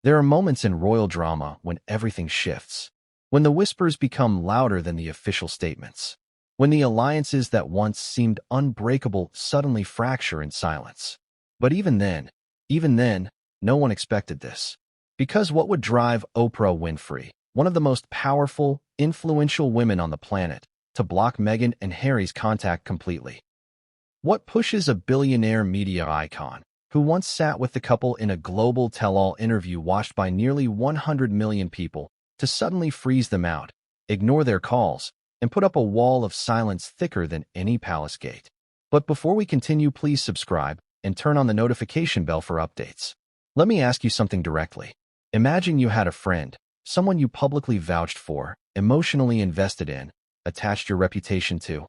There are moments in royal drama when everything shifts, when the whispers become louder than the official statements, when the alliances that once seemed unbreakable suddenly fracture in silence. But even then, no one expected this. Because what would drive Oprah Winfrey, one of the most powerful, influential women on the planet, to block Meghan and Harry's contact completely? What pushes a billionaire media icon, who once sat with the couple in a global tell-all interview watched by nearly 100 million people, to suddenly freeze them out, ignore their calls, and put up a wall of silence thicker than any palace gate? But before we continue, please subscribe and turn on the notification bell for updates. Let me ask you something directly. Imagine you had a friend, someone you publicly vouched for, emotionally invested in, attached your reputation to,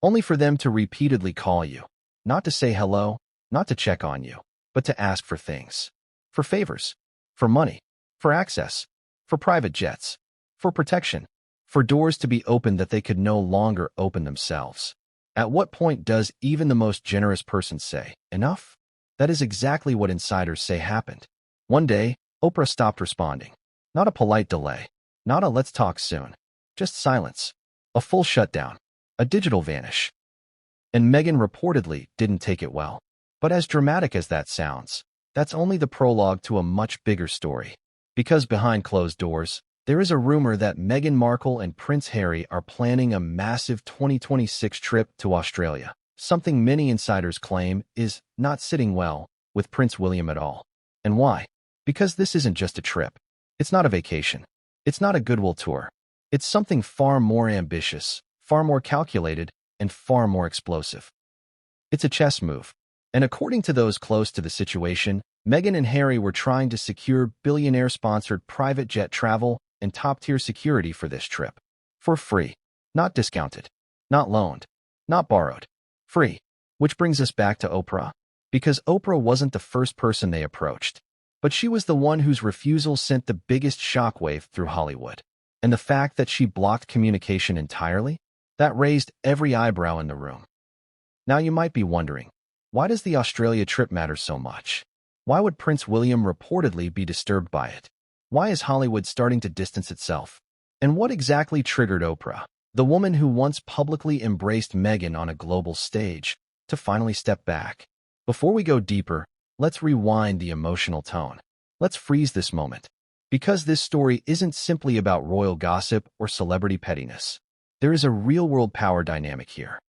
only for them to repeatedly call you, not to say hello, not to check on you, but to ask for things. For favors, for money, for access, for private jets, for protection, for doors to be opened that they could no longer open themselves. At what point does even the most generous person say, enough? That is exactly what insiders say happened. One day, Oprah stopped responding. Not a polite delay, not a let's talk soon, just silence, a full shutdown, a digital vanish. And Meghan reportedly didn't take it well. But as dramatic as that sounds, that's only the prologue to a much bigger story. Because behind closed doors, there is a rumor that Meghan Markle and Prince Harry are planning a massive 2026 trip to Australia, something many insiders claim is not sitting well with Prince William at all. And why? Because this isn't just a trip. It's not a vacation. It's not a goodwill tour. It's something far more ambitious, far more calculated, and far more explosive. It's a chess move. And according to those close to the situation, Meghan and Harry were trying to secure billionaire-sponsored private jet travel and top-tier security for this trip. For free. Not discounted. Not loaned. Not borrowed. Free. Which brings us back to Oprah. Because Oprah wasn't the first person they approached. But she was the one whose refusal sent the biggest shockwave through Hollywood. And the fact that she blocked communication entirely? That raised every eyebrow in the room. Now you might be wondering, why does the Australia trip matter so much? Why would Prince William reportedly be disturbed by it? Why is Hollywood starting to distance itself? And what exactly triggered Oprah, the woman who once publicly embraced Meghan on a global stage, to finally step back? Before we go deeper, let's rewind the emotional tone. Let's freeze this moment. Because this story isn't simply about royal gossip or celebrity pettiness. There is a real-world power dynamic here.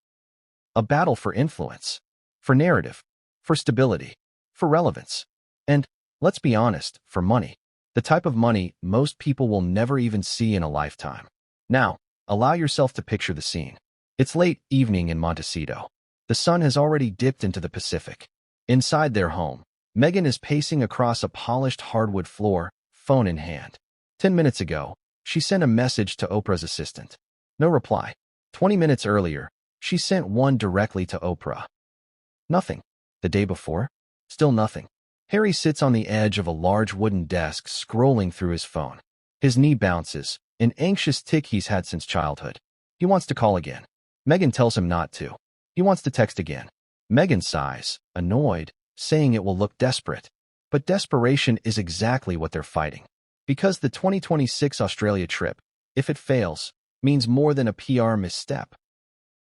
A battle for influence, for narrative, for stability, for relevance, and, let's be honest, for money. The type of money most people will never even see in a lifetime. Now, allow yourself to picture the scene. It's late evening in Montecito. The sun has already dipped into the Pacific. Inside their home, Meghan is pacing across a polished hardwood floor, phone in hand. 10 minutes ago, she sent a message to Oprah's assistant. No reply. 20 minutes earlier, she sent one directly to Oprah. Nothing. The day before? Still nothing. Harry sits on the edge of a large wooden desk scrolling through his phone. His knee bounces, an anxious tic he's had since childhood. He wants to call again. Meghan tells him not to. He wants to text again. Meghan sighs, annoyed, saying it will look desperate. But desperation is exactly what they're fighting. Because the 2026 Australia trip, if it fails, means more than a PR misstep.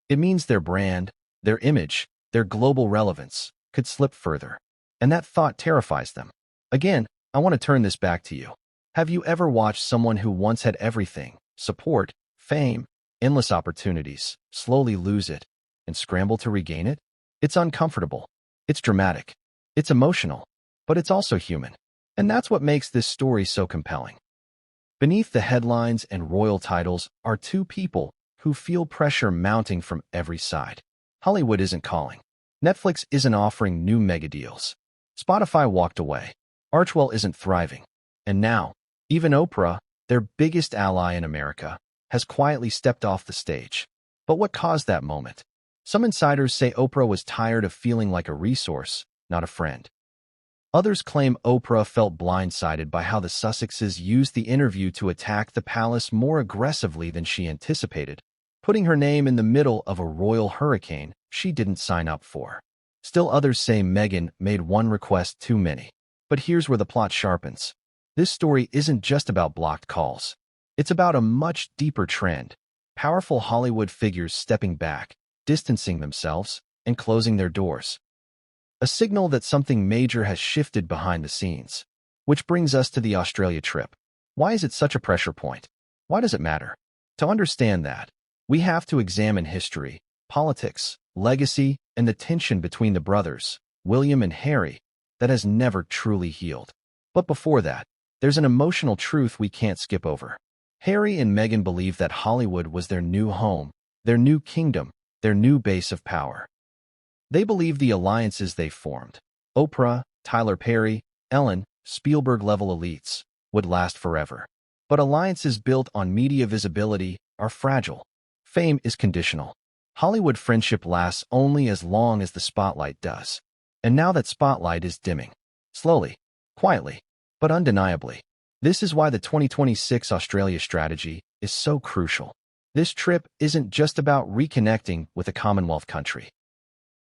It means their brand, their image, their global relevance could slip further. And that thought terrifies them. Again, I want to turn this back to you. Have you ever watched someone who once had everything, support, fame, endless opportunities, slowly lose it, and scramble to regain it? It's uncomfortable. It's dramatic. It's emotional. But it's also human. And that's what makes this story so compelling. Beneath the headlines and royal titles are two people who feel pressure mounting from every side. Hollywood isn't calling. Netflix isn't offering new mega deals. Spotify walked away. Archewell isn't thriving. And now, even Oprah, their biggest ally in America, has quietly stepped off the stage. But what caused that moment? Some insiders say Oprah was tired of feeling like a resource, not a friend. Others claim Oprah felt blindsided by how the Sussexes used the interview to attack the palace more aggressively than she anticipated, putting her name in the middle of a royal hurricane she didn't sign up for. Still others say Meghan made one request too many. But here's where the plot sharpens. This story isn't just about blocked calls. It's about a much deeper trend. Powerful Hollywood figures stepping back, distancing themselves, and closing their doors. A signal that something major has shifted behind the scenes. Which brings us to the Australia trip. Why is it such a pressure point? Why does it matter? To understand that, we have to examine history, politics, legacy, and the tension between the brothers, William and Harry, that has never truly healed. But before that, there's an emotional truth we can't skip over. Harry and Meghan believed that Hollywood was their new home, their new kingdom, their new base of power. They believed the alliances they formed, Oprah, Tyler Perry, Ellen, Spielberg-level elites, would last forever. But alliances built on media visibility are fragile. Fame is conditional. Hollywood friendship lasts only as long as the spotlight does. And now that spotlight is dimming. Slowly, quietly, but undeniably. This is why the 2026 Australia strategy is so crucial. This trip isn't just about reconnecting with a Commonwealth country.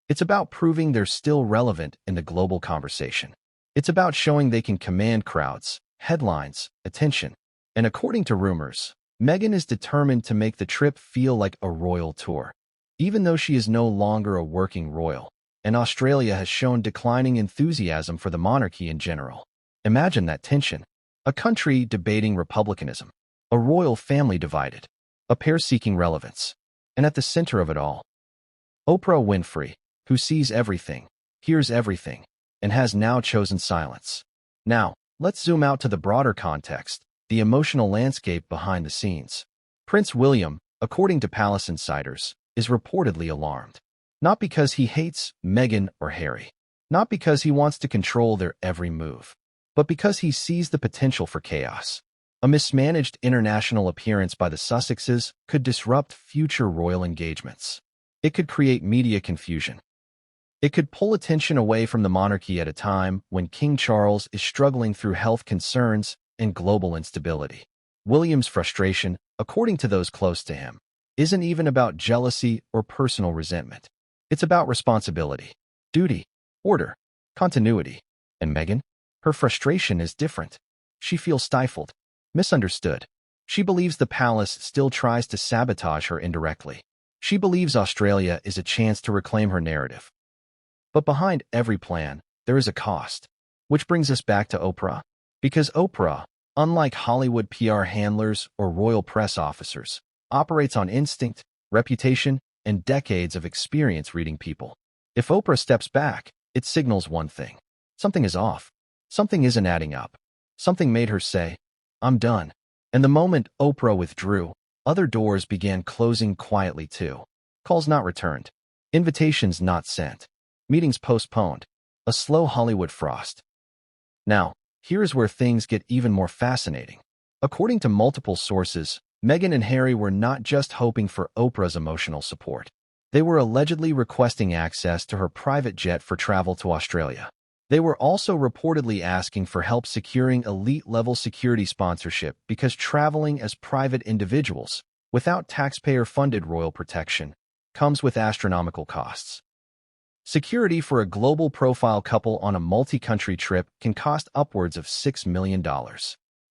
It's about proving they're still relevant in the global conversation. It's about showing they can command crowds, headlines, attention. And according to rumors, Meghan is determined to make the trip feel like a royal tour. Even though she is no longer a working royal, and Australia has shown declining enthusiasm for the monarchy in general. Imagine that tension. A country debating republicanism, a royal family divided, a pair seeking relevance. And at the center of it all, Oprah Winfrey, who sees everything, hears everything, and has now chosen silence. Now, let's zoom out to the broader context, the emotional landscape behind the scenes. Prince William, according to palace insiders, is reportedly alarmed. Not because he hates Meghan or Harry, not because he wants to control their every move, but because he sees the potential for chaos. A mismanaged international appearance by the Sussexes could disrupt future royal engagements. It could create media confusion. It could pull attention away from the monarchy at a time when King Charles is struggling through health concerns and global instability. William's frustration, according to those close to him, isn't even about jealousy or personal resentment. It's about responsibility, duty, order, continuity. And Meghan? Her frustration is different. She feels stifled, misunderstood. She believes the palace still tries to sabotage her indirectly. She believes Australia is a chance to reclaim her narrative. But behind every plan, there is a cost. Which brings us back to Oprah. Because Oprah, unlike Hollywood PR handlers or royal press officers, operates on instinct, reputation, and decades of experience reading people. If Oprah steps back, it signals one thing. Something is off. Something isn't adding up. Something made her say, "I'm done." And the moment Oprah withdrew, other doors began closing quietly too. Calls not returned. Invitations not sent. Meetings postponed. A slow Hollywood frost. Now, here's where things get even more fascinating. According to multiple sources, Meghan and Harry were not just hoping for Oprah's emotional support. They were allegedly requesting access to her private jet for travel to Australia. They were also reportedly asking for help securing elite-level security sponsorship because traveling as private individuals, without taxpayer-funded royal protection, comes with astronomical costs. Security for a global-profile couple on a multi-country trip can cost upwards of $6 million.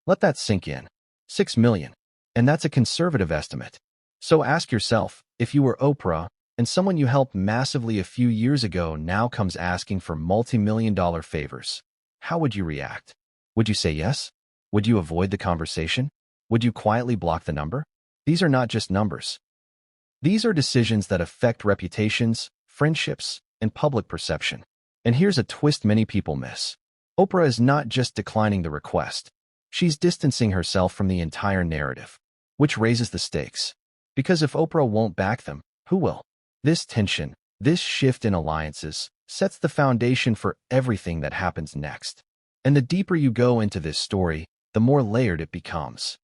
Let that sink in. $6 million. And that's a conservative estimate. So ask yourself, if you were Oprah, and someone you helped massively a few years ago now comes asking for multi-million-dollar favors, how would you react? Would you say yes? Would you avoid the conversation? Would you quietly block the number? These are not just numbers. These are decisions that affect reputations, friendships, and public perception. And here's a twist many people miss. Oprah is not just declining the request. She's distancing herself from the entire narrative, which raises the stakes. Because if Oprah won't back them, who will? This tension, this shift in alliances, sets the foundation for everything that happens next. And the deeper you go into this story, the more layered it becomes.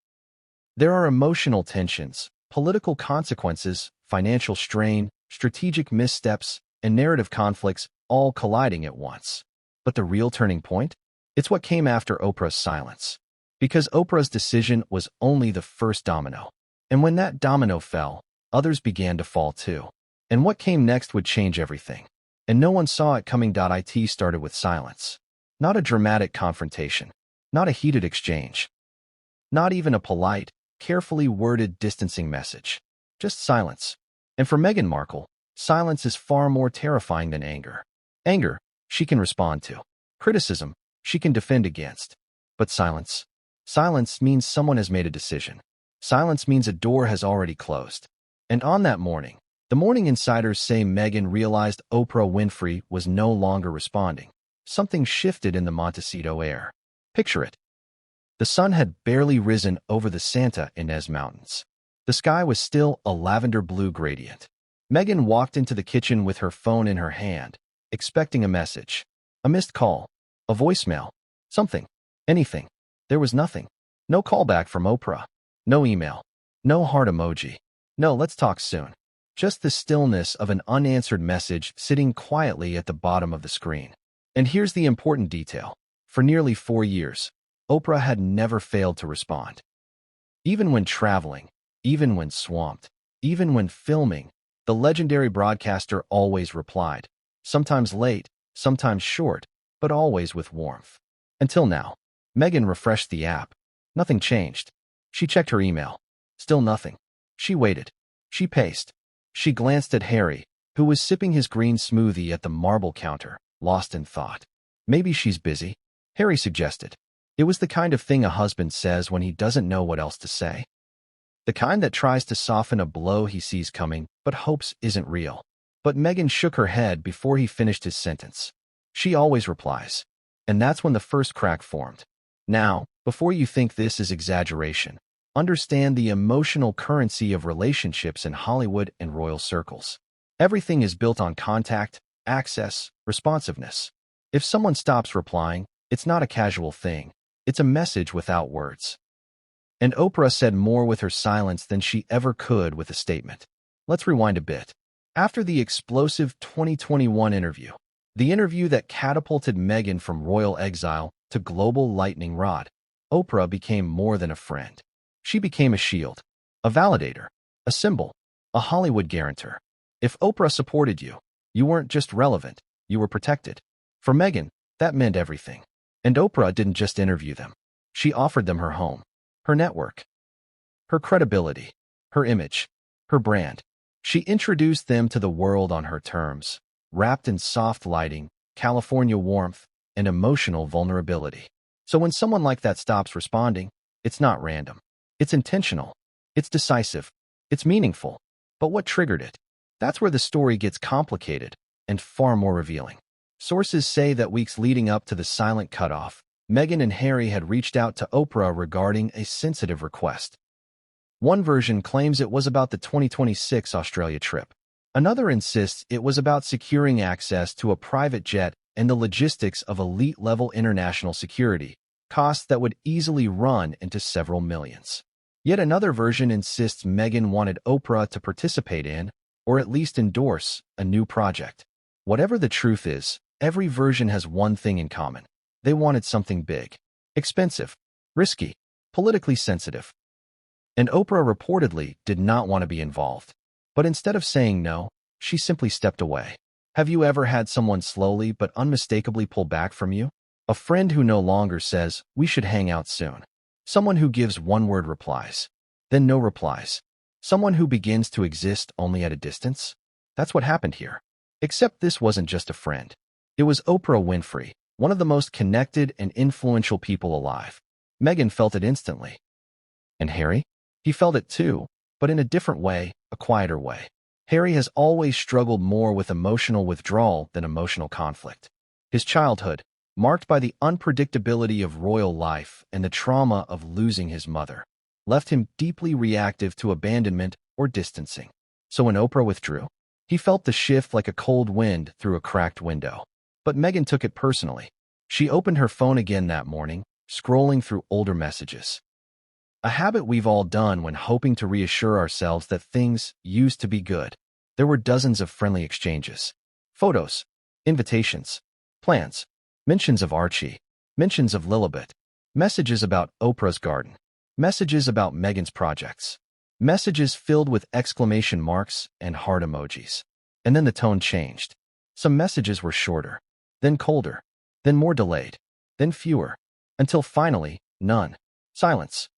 There are emotional tensions, political consequences, financial strain, strategic missteps, and narrative conflicts all colliding at once. But the real turning point? It's what came after Oprah's silence. Because Oprah's decision was only the first domino. And when that domino fell, others began to fall too. And what came next would change everything. And no one saw it coming. It started with silence. Not a dramatic confrontation. Not a heated exchange. Not even a polite, carefully worded distancing message. Just silence. And for Meghan Markle, silence is far more terrifying than anger. Anger, she can respond to. Criticism, she can defend against. But silence? Silence means someone has made a decision. Silence means a door has already closed. And on that morning, the morning insiders say Meghan realized Oprah Winfrey was no longer responding. Something shifted in the Montecito air. Picture it. The sun had barely risen over the Santa Ynez Mountains. The sky was still a lavender-blue gradient. Meghan walked into the kitchen with her phone in her hand, expecting a message. A missed call. A voicemail. Something. Anything. There was nothing. No callback from Oprah. No email. No heart emoji. No let's talk soon. Just the stillness of an unanswered message sitting quietly at the bottom of the screen. And here's the important detail. For nearly 4 years, Oprah had never failed to respond. Even when traveling, even when swamped, even when filming, the legendary broadcaster always replied. Sometimes late, sometimes short, but always with warmth. Until now. Meghan refreshed the app. Nothing changed. She checked her email. Still nothing. She waited. She paced. She glanced at Harry, who was sipping his green smoothie at the marble counter, lost in thought. Maybe she's busy, Harry suggested. It was the kind of thing a husband says when he doesn't know what else to say. The kind that tries to soften a blow he sees coming, but hopes isn't real. But Meghan shook her head before he finished his sentence. She always replies. And that's when the first crack formed. Now, before you think this is exaggeration, understand the emotional currency of relationships in Hollywood and royal circles. Everything is built on contact, access, responsiveness. If someone stops replying, it's not a casual thing. It's a message without words. And Oprah said more with her silence than she ever could with a statement. Let's rewind a bit. After the explosive 2021 interview, the interview that catapulted Meghan from royal exile to global lightning rod, Oprah became more than a friend. She became a shield, a validator, a symbol, a Hollywood guarantor. If Oprah supported you, you weren't just relevant, you were protected. For Meghan, that meant everything. And Oprah didn't just interview them. She offered them her home, her network, her credibility, her image, her brand. She introduced them to the world on her terms, wrapped in soft lighting, California warmth, and emotional vulnerability. So when someone like that stops responding, it's not random. It's intentional. It's decisive. It's meaningful. But what triggered it? That's where the story gets complicated and far more revealing. Sources say that weeks leading up to the silent cutoff, Meghan and Harry had reached out to Oprah regarding a sensitive request. One version claims it was about the 2026 Australia trip. Another insists it was about securing access to a private jet and the logistics of elite-level international security, costs that would easily run into several millions. Yet another version insists Meghan wanted Oprah to participate in, or at least endorse, a new project. Whatever the truth is, every version has one thing in common. They wanted something big, expensive, risky, politically sensitive. And Oprah reportedly did not want to be involved. But instead of saying no, she simply stepped away. Have you ever had someone slowly but unmistakably pull back from you? A friend who no longer says, "We should hang out soon." Someone who gives one-word replies, then no replies. Someone who begins to exist only at a distance? That's what happened here. Except this wasn't just a friend. It was Oprah Winfrey, one of the most connected and influential people alive. Meghan felt it instantly. And Harry? He felt it too, but in a different way, a quieter way. Harry has always struggled more with emotional withdrawal than emotional conflict. His childhood, marked by the unpredictability of royal life and the trauma of losing his mother, left him deeply reactive to abandonment or distancing. So when Oprah withdrew, he felt the shift like a cold wind through a cracked window. But Meghan took it personally. She opened her phone again that morning, scrolling through older messages. A habit we've all done when hoping to reassure ourselves that things used to be good. There were dozens of friendly exchanges. Photos, invitations, plans, mentions of Archie, mentions of Lilibet, messages about Oprah's garden, messages about Meghan's projects, messages filled with exclamation marks and heart emojis. And then the tone changed. Some messages were shorter, then colder, then more delayed, then fewer. Until finally, none. Silence.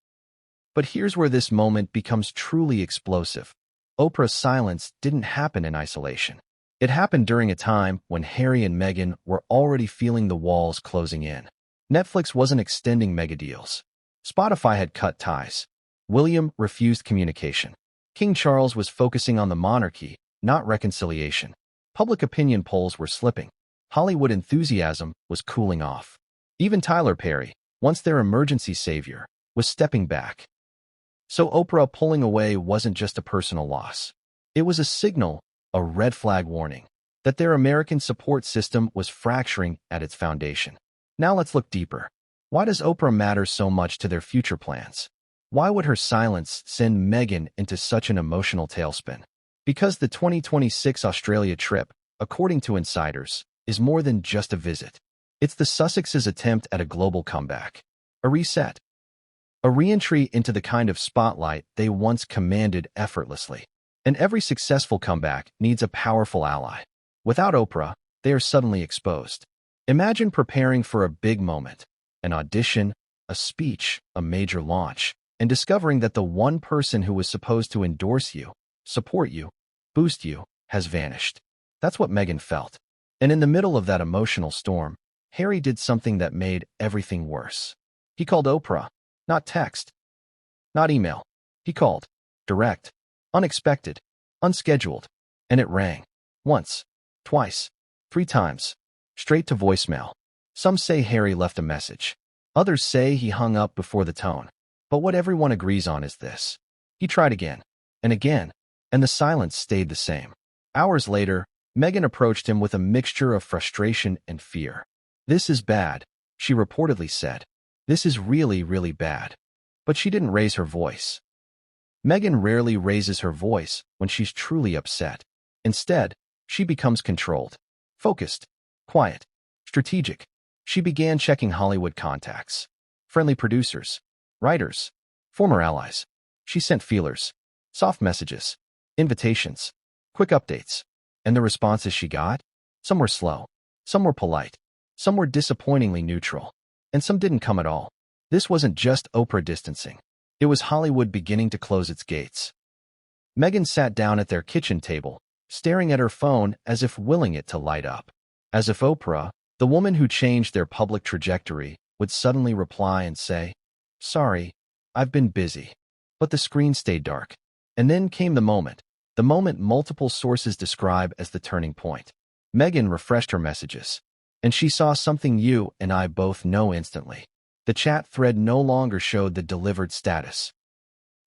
But here's where this moment becomes truly explosive. Oprah's silence didn't happen in isolation. It happened during a time when Harry and Meghan were already feeling the walls closing in. Netflix wasn't extending mega deals. Spotify had cut ties. William refused communication. King Charles was focusing on the monarchy, not reconciliation. Public opinion polls were slipping. Hollywood enthusiasm was cooling off. Even Tyler Perry, once their emergency savior, was stepping back. So Oprah pulling away wasn't just a personal loss. It was a signal, a red flag warning, that their American support system was fracturing at its foundation. Now let's look deeper. Why does Oprah matter so much to their future plans? Why would her silence send Meghan into such an emotional tailspin? Because the 2026 Australia trip, according to insiders, is more than just a visit. It's the Sussex's attempt at a global comeback. A reset. A re-entry into the kind of spotlight they once commanded effortlessly. And every successful comeback needs a powerful ally. Without Oprah, they are suddenly exposed. Imagine preparing for a big moment, an audition, a speech, a major launch, and discovering that the one person who was supposed to endorse you, support you, boost you, has vanished. That's what Meghan felt. And in the middle of that emotional storm, Harry did something that made everything worse. He called Oprah. Not text. Not email. He called. Direct. Unexpected. Unscheduled. And it rang. Once. Twice. 3 times. Straight to voicemail. Some say Harry left a message. Others say he hung up before the tone. But what everyone agrees on is this. He tried again. And again. And the silence stayed the same. Hours later, Meghan approached him with a mixture of frustration and fear. "This is bad," she reportedly said. "This is really, really bad." But she didn't raise her voice. Meghan rarely raises her voice when she's truly upset. Instead, she becomes controlled, focused, quiet, strategic. She began checking Hollywood contacts, friendly producers, writers, former allies. She sent feelers, soft messages, invitations, quick updates. And the responses she got? Some were slow, some were polite, some were disappointingly neutral, and some didn't come at all. This wasn't just Oprah distancing. It was Hollywood beginning to close its gates. Meghan sat down at their kitchen table, staring at her phone as if willing it to light up. As if Oprah, the woman who changed their public trajectory, would suddenly reply and say, "Sorry, I've been busy." But the screen stayed dark. And then came the moment multiple sources describe as the turning point. Meghan refreshed her messages, and she saw something you and I both know instantly. The chat thread no longer showed the delivered status.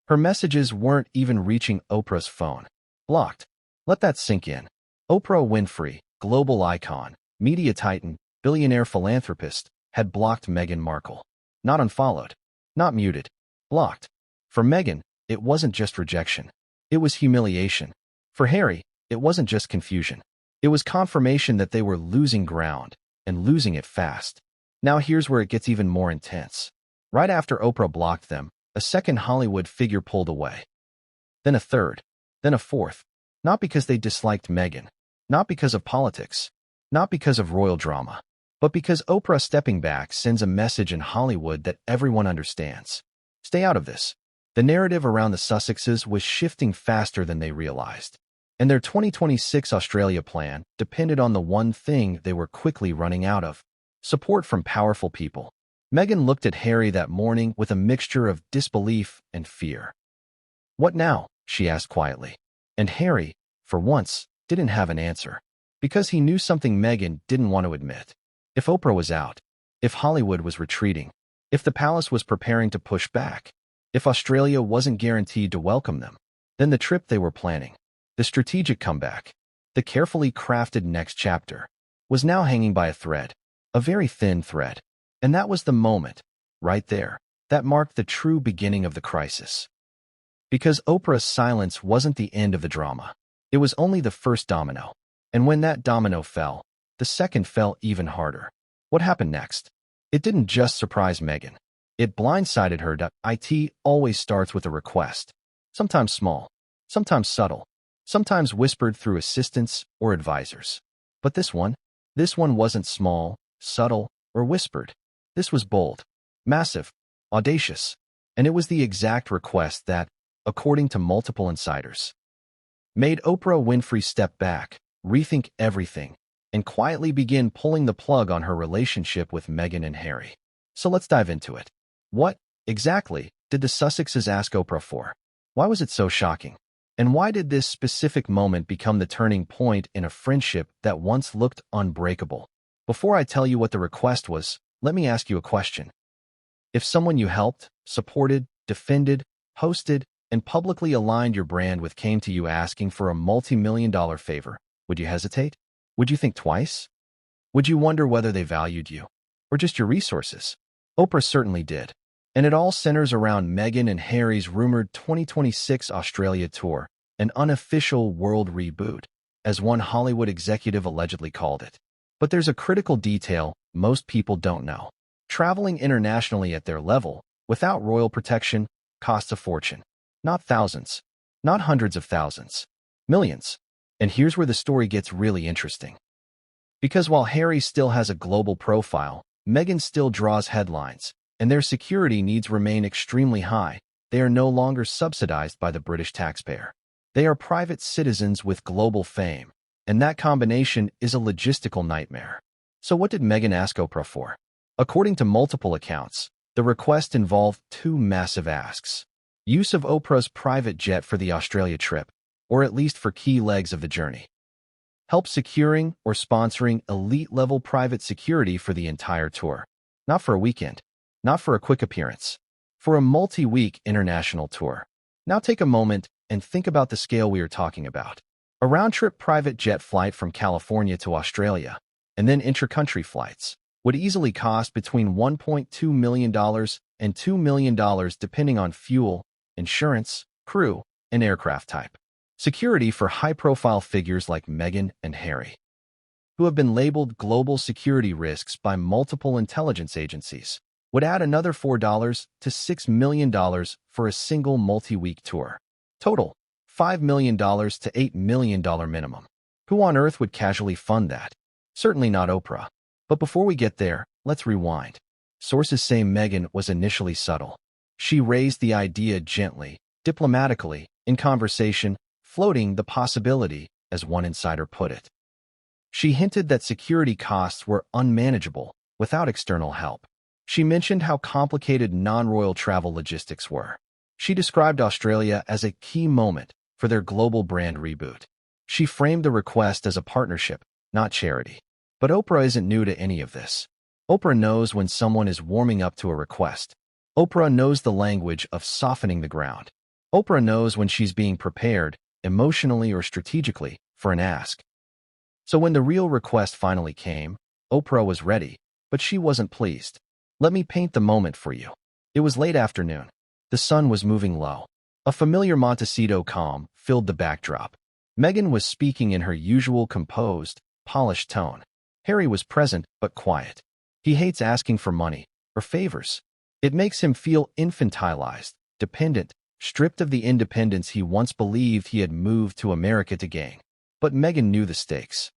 Her messages weren't even reaching Oprah's phone. Blocked. Let that sink in. Oprah Winfrey, global icon, media titan, billionaire philanthropist, had blocked Meghan Markle. Not unfollowed. Not muted. Blocked. For Meghan, it wasn't just rejection. It was humiliation. For Harry, it wasn't just confusion. It was confirmation that they were losing ground, and losing it fast. Now here's where it gets even more intense. Right after Oprah blocked them, a second Hollywood figure pulled away. Then a third. Then a fourth. Not because they disliked Meghan. Not because of politics. Not because of royal drama. But because Oprah stepping back sends a message in Hollywood that everyone understands. Stay out of this. The narrative around the Sussexes was shifting faster than they realized. And their 2026 Australia plan depended on the one thing they were quickly running out of: support from powerful people. Meghan looked at Harry that morning with a mixture of disbelief and fear. "What now?" she asked quietly. And Harry, for once, didn't have an answer. Because he knew something Meghan didn't want to admit. If Oprah was out, if Hollywood was retreating, if the palace was preparing to push back, if Australia wasn't guaranteed to welcome them, then the trip they were planning, the strategic comeback, the carefully crafted next chapter, was now hanging by a thread, a very thin thread. And that was the moment, right there, that marked the true beginning of the crisis. Because Oprah's silence wasn't the end of the drama. It was only the first domino. And when that domino fell, the second fell even harder. What happened next? It didn't just surprise Meghan. It blindsided her. It always starts with a request. Sometimes small, sometimes subtle, sometimes whispered through assistants or advisors. But this one wasn't small, subtle, or whispered. This was bold. Massive, audacious, and it was the exact request that, according to multiple insiders, made Oprah Winfrey step back, rethink everything, and quietly begin pulling the plug on her relationship with Meghan and Harry. So let's dive into it. What, exactly, did the Sussexes ask Oprah for? Why was it so shocking? And why did this specific moment become the turning point in a friendship that once looked unbreakable? Before I tell you what the request was, let me ask you a question. If someone you helped, supported, defended, hosted, and publicly aligned your brand with came to you asking for a multi-million-dollar favor, would you hesitate? Would you think twice? Would you wonder whether they valued you, or just your resources? Oprah certainly did. And it all centers around Meghan and Harry's rumored 2026 Australia tour, an unofficial world reboot, as one Hollywood executive allegedly called it. But there's a critical detail most people don't know. Traveling internationally at their level, without royal protection, costs a fortune. Not thousands, not hundreds of thousands, millions. And here's where the story gets really interesting. Because while Harry still has a global profile, Meghan still draws headlines, and their security needs remain extremely high. They are no longer subsidized by the British taxpayer. They are private citizens with global fame, and that combination is a logistical nightmare. So what did Meghan ask Oprah for? According to multiple accounts, the request involved two massive asks. Use of Oprah's private jet for the Australia trip, or at least for key legs of the journey. Help securing or sponsoring elite-level private security for the entire tour. Not for a weekend, not for a quick appearance, for a multi-week international tour. Now take a moment and think about the scale we are talking about. A round-trip private jet flight from California to Australia, and then intra-country flights, would easily cost between $1.2 million and $2 million depending on fuel, insurance, crew, and aircraft type. Security for high-profile figures like Meghan and Harry, who have been labeled global security risks by multiple intelligence agencies, would add another $4 to $6 million for a single multi-week tour. Total, $5 million to $8 million minimum. Who on earth would casually fund that? Certainly not Oprah. But before we get there, let's rewind. Sources say Meghan was initially subtle. She raised the idea gently, diplomatically, in conversation, floating the possibility, as one insider put it. She hinted that security costs were unmanageable without external help. She mentioned how complicated non-royal travel logistics were. She described Australia as a key moment for their global brand reboot. She framed the request as a partnership, not charity. But Oprah isn't new to any of this. Oprah knows when someone is warming up to a request. Oprah knows the language of softening the ground. Oprah knows when she's being prepared, emotionally or strategically, for an ask. So when the real request finally came, Oprah was ready, but she wasn't pleased. Let me paint the moment for you. It was late afternoon. The sun was moving low. A familiar Montecito calm filled the backdrop. Meghan was speaking in her usual composed, polished tone. Harry was present but quiet. He hates asking for money or favors. It makes him feel infantilized, dependent, stripped of the independence he once believed he had moved to America to gain. But Meghan knew the stakes.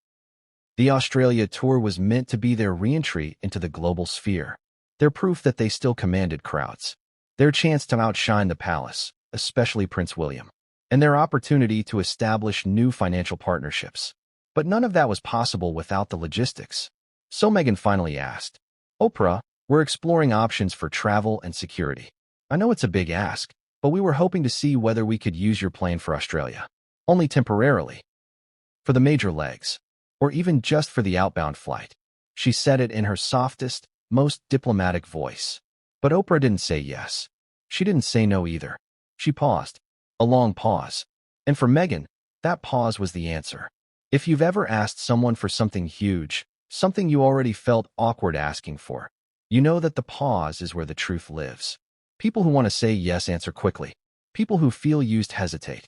The Australia tour was meant to be their re-entry into the global sphere, their proof that they still commanded crowds, their chance to outshine the palace, especially Prince William, and their opportunity to establish new financial partnerships. But none of that was possible without the logistics. So Meghan finally asked, Oprah, we're exploring options for travel and security. I know it's a big ask, but we were hoping to see whether we could use your plane for Australia. Only temporarily. For the major legs. Or even just for the outbound flight. She said it in her softest, most diplomatic voice. But Oprah didn't say yes. She didn't say no either. She paused. A long pause. And for Meghan, that pause was the answer. If you've ever asked someone for something huge, something you already felt awkward asking for, you know that the pause is where the truth lives. People who want to say yes answer quickly. People who feel used hesitate.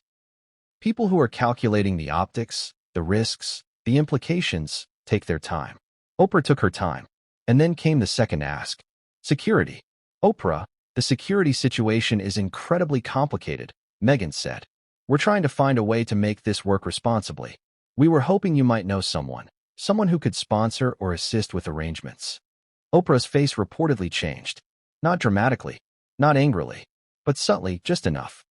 People who are calculating the optics, the risks, the implications, take their time. Oprah took her time. And then came the second ask. Security. Oprah, the security situation is incredibly complicated, Meghan said. We're trying to find a way to make this work responsibly. We were hoping you might know someone who could sponsor or assist with arrangements. Oprah's face reportedly changed. Not dramatically, not angrily, but subtly, just enough.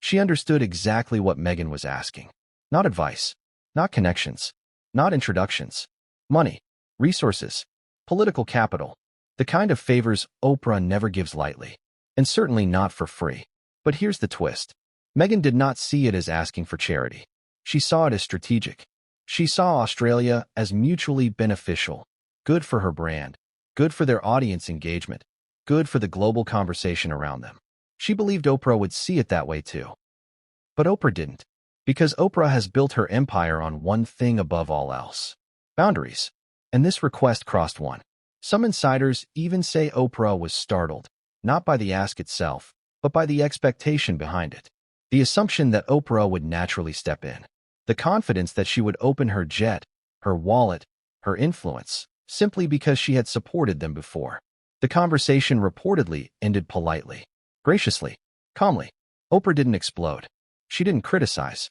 She understood exactly what Meghan was asking. Not advice, not connections, not introductions. Money, resources, political capital. The kind of favors Oprah never gives lightly. And certainly not for free. But here's the twist. Meghan did not see it as asking for charity. She saw it as strategic. She saw Australia as mutually beneficial. Good for her brand. Good for their audience engagement. Good for the global conversation around them. She believed Oprah would see it that way too. But Oprah didn't. Because Oprah has built her empire on one thing above all else. Boundaries. And this request crossed one. Some insiders even say Oprah was startled, not by the ask itself, but by the expectation behind it. The assumption that Oprah would naturally step in. The confidence that she would open her jet, her wallet, her influence, simply because she had supported them before. The conversation reportedly ended politely, graciously, calmly. Oprah didn't explode. She didn't criticize.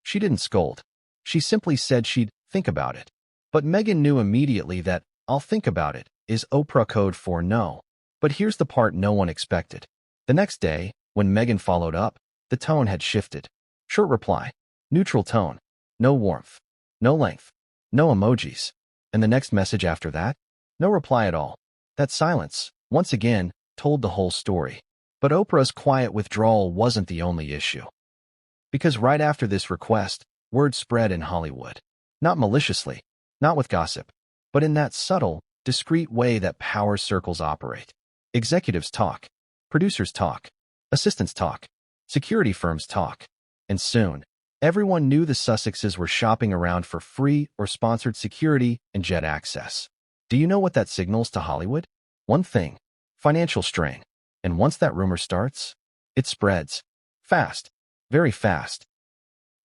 She didn't scold. She simply said she'd think about it. But Meghan knew immediately that "I'll think about it" is Oprah code for no. But here's the part no one expected. The next day, when Meghan followed up, the tone had shifted. Short reply. Neutral tone. No warmth. No length. No emojis. And the next message after that? No reply at all. That silence, once again, told the whole story. But Oprah's quiet withdrawal wasn't the only issue. Because right after this request, word spread in Hollywood. Not maliciously, not with gossip, but in that subtle, discreet way that power circles operate. Executives talk. Producers talk. Assistants talk. Security firms talk. And soon, everyone knew the Sussexes were shopping around for free or sponsored security and jet access. Do you know what that signals to Hollywood? One thing. Financial strain. And once that rumor starts, it spreads. Fast. Very fast.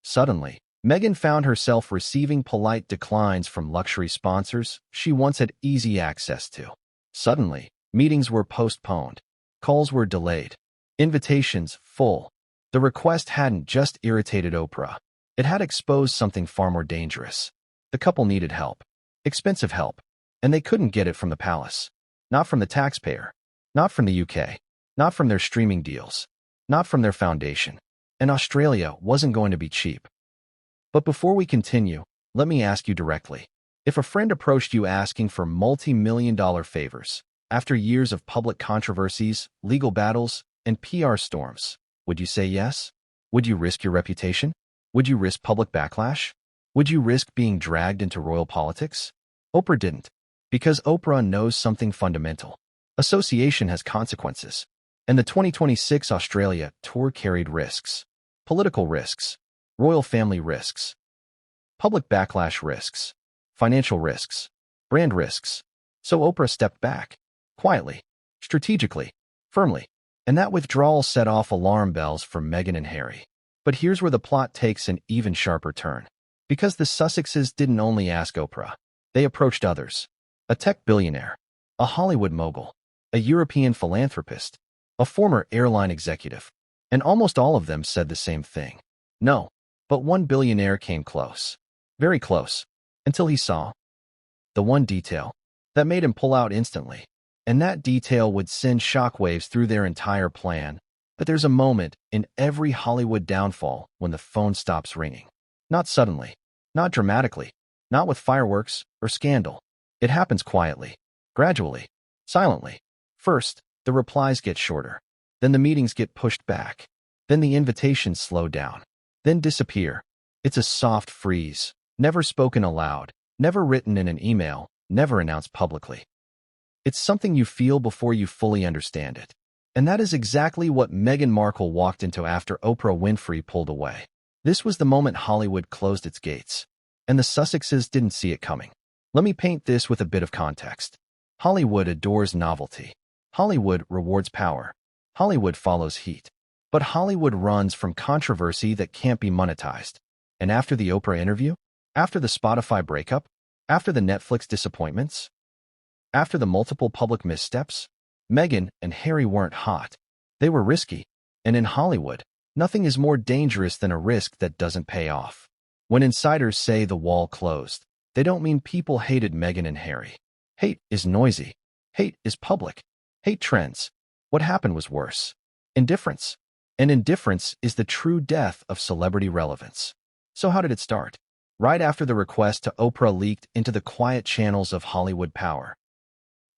Suddenly, Meghan found herself receiving polite declines from luxury sponsors she once had easy access to. Suddenly, meetings were postponed. Calls were delayed. Invitations full. The request hadn't just irritated Oprah. It had exposed something far more dangerous. The couple needed help. Expensive help. And they couldn't get it from the palace. Not from the taxpayer. Not from the UK. Not from their streaming deals. Not from their foundation. And Australia wasn't going to be cheap. But before we continue, let me ask you directly. If a friend approached you asking for multi-million-dollar favors, after years of public controversies, legal battles, and PR storms, would you say yes? Would you risk your reputation? Would you risk public backlash? Would you risk being dragged into royal politics? Oprah didn't. Because Oprah knows something fundamental. Association has consequences. And the 2026 Australia tour carried risks. Political risks. Royal family risks. Public backlash risks. Financial risks. Brand risks. So Oprah stepped back. Quietly. Strategically. Firmly. And that withdrawal set off alarm bells for Meghan and Harry. But here's where the plot takes an even sharper turn. Because the Sussexes didn't only ask Oprah. They approached others. A tech billionaire. A Hollywood mogul. A European philanthropist. A former airline executive. And almost all of them said the same thing. No. But one billionaire came close. Very close. Until he saw the one detail that made him pull out instantly. And that detail would send shockwaves through their entire plan. But there's a moment in every Hollywood downfall when the phone stops ringing. Not suddenly. Not dramatically. Not with fireworks or scandal. It happens quietly. Gradually. Silently. First, the replies get shorter. Then the meetings get pushed back. Then the invitations slow down. Then disappear. It's a soft freeze. Never spoken aloud. Never written in an email. Never announced publicly. It's something you feel before you fully understand it. And that is exactly what Meghan Markle walked into after Oprah Winfrey pulled away. This was the moment Hollywood closed its gates. And the Sussexes didn't see it coming. Let me paint this with a bit of context. Hollywood adores novelty. Hollywood rewards power. Hollywood follows heat. But Hollywood runs from controversy that can't be monetized. And after the Oprah interview? After the Spotify breakup? After the Netflix disappointments? After the multiple public missteps? Meghan and Harry weren't hot. They were risky. And in Hollywood, nothing is more dangerous than a risk that doesn't pay off. When insiders say the wall closed, they don't mean people hated Meghan and Harry. Hate is noisy. Hate is public. Hate trends. What happened was worse. Indifference. And indifference is the true death of celebrity relevance. So how did it start? Right after the request to Oprah leaked into the quiet channels of Hollywood power.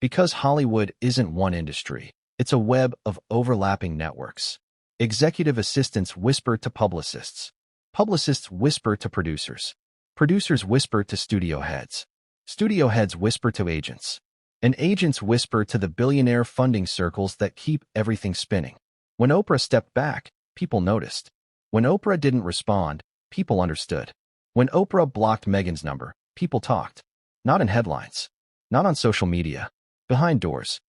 Because Hollywood isn't one industry, it's a web of overlapping networks. Executive assistants whisper to publicists. Publicists whisper to producers. Producers whisper to studio heads. Studio heads whisper to agents. And agents whisper to the billionaire funding circles that keep everything spinning. When Oprah stepped back, people noticed. When Oprah didn't respond, people understood. When Oprah blocked Meghan's number, people talked. Not in headlines. Not on social media. Behind doors.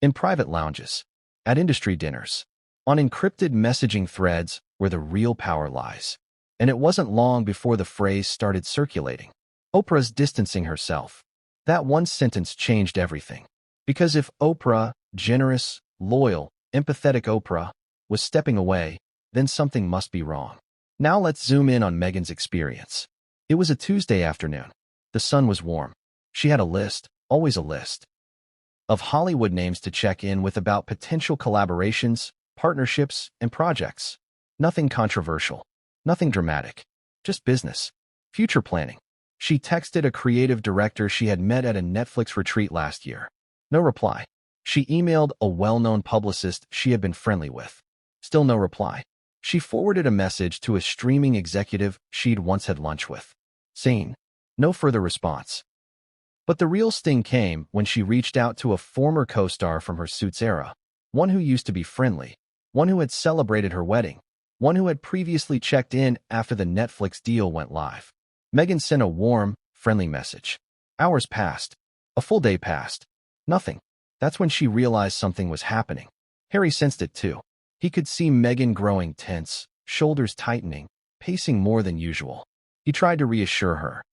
In private lounges. At industry dinners. On encrypted messaging threads where the real power lies. And it wasn't long before the phrase started circulating. Oprah's distancing herself. That one sentence changed everything. Because if Oprah, generous, loyal, empathetic Oprah, was stepping away, then something must be wrong. Now let's zoom in on Meghan's experience. It was a Tuesday afternoon. The sun was warm. She had a list, always a list, of Hollywood names to check in with about potential collaborations, partnerships, and projects. Nothing controversial. Nothing dramatic. Just business. Future planning. She texted a creative director she had met at a Netflix retreat last year. No reply. She emailed a well-known publicist she had been friendly with. Still no reply. She forwarded a message to a streaming executive she'd once had lunch with. Seen. No further response. But the real sting came when she reached out to a former co-star from her Suits era, one who used to be friendly, one who had celebrated her wedding, one who had previously checked in after the Netflix deal went live. Meghan sent a warm, friendly message. Hours passed. A full day passed. Nothing. That's when she realized something was happening. Harry sensed it too. He could see Meghan growing tense, shoulders tightening, pacing more than usual. He tried to reassure her.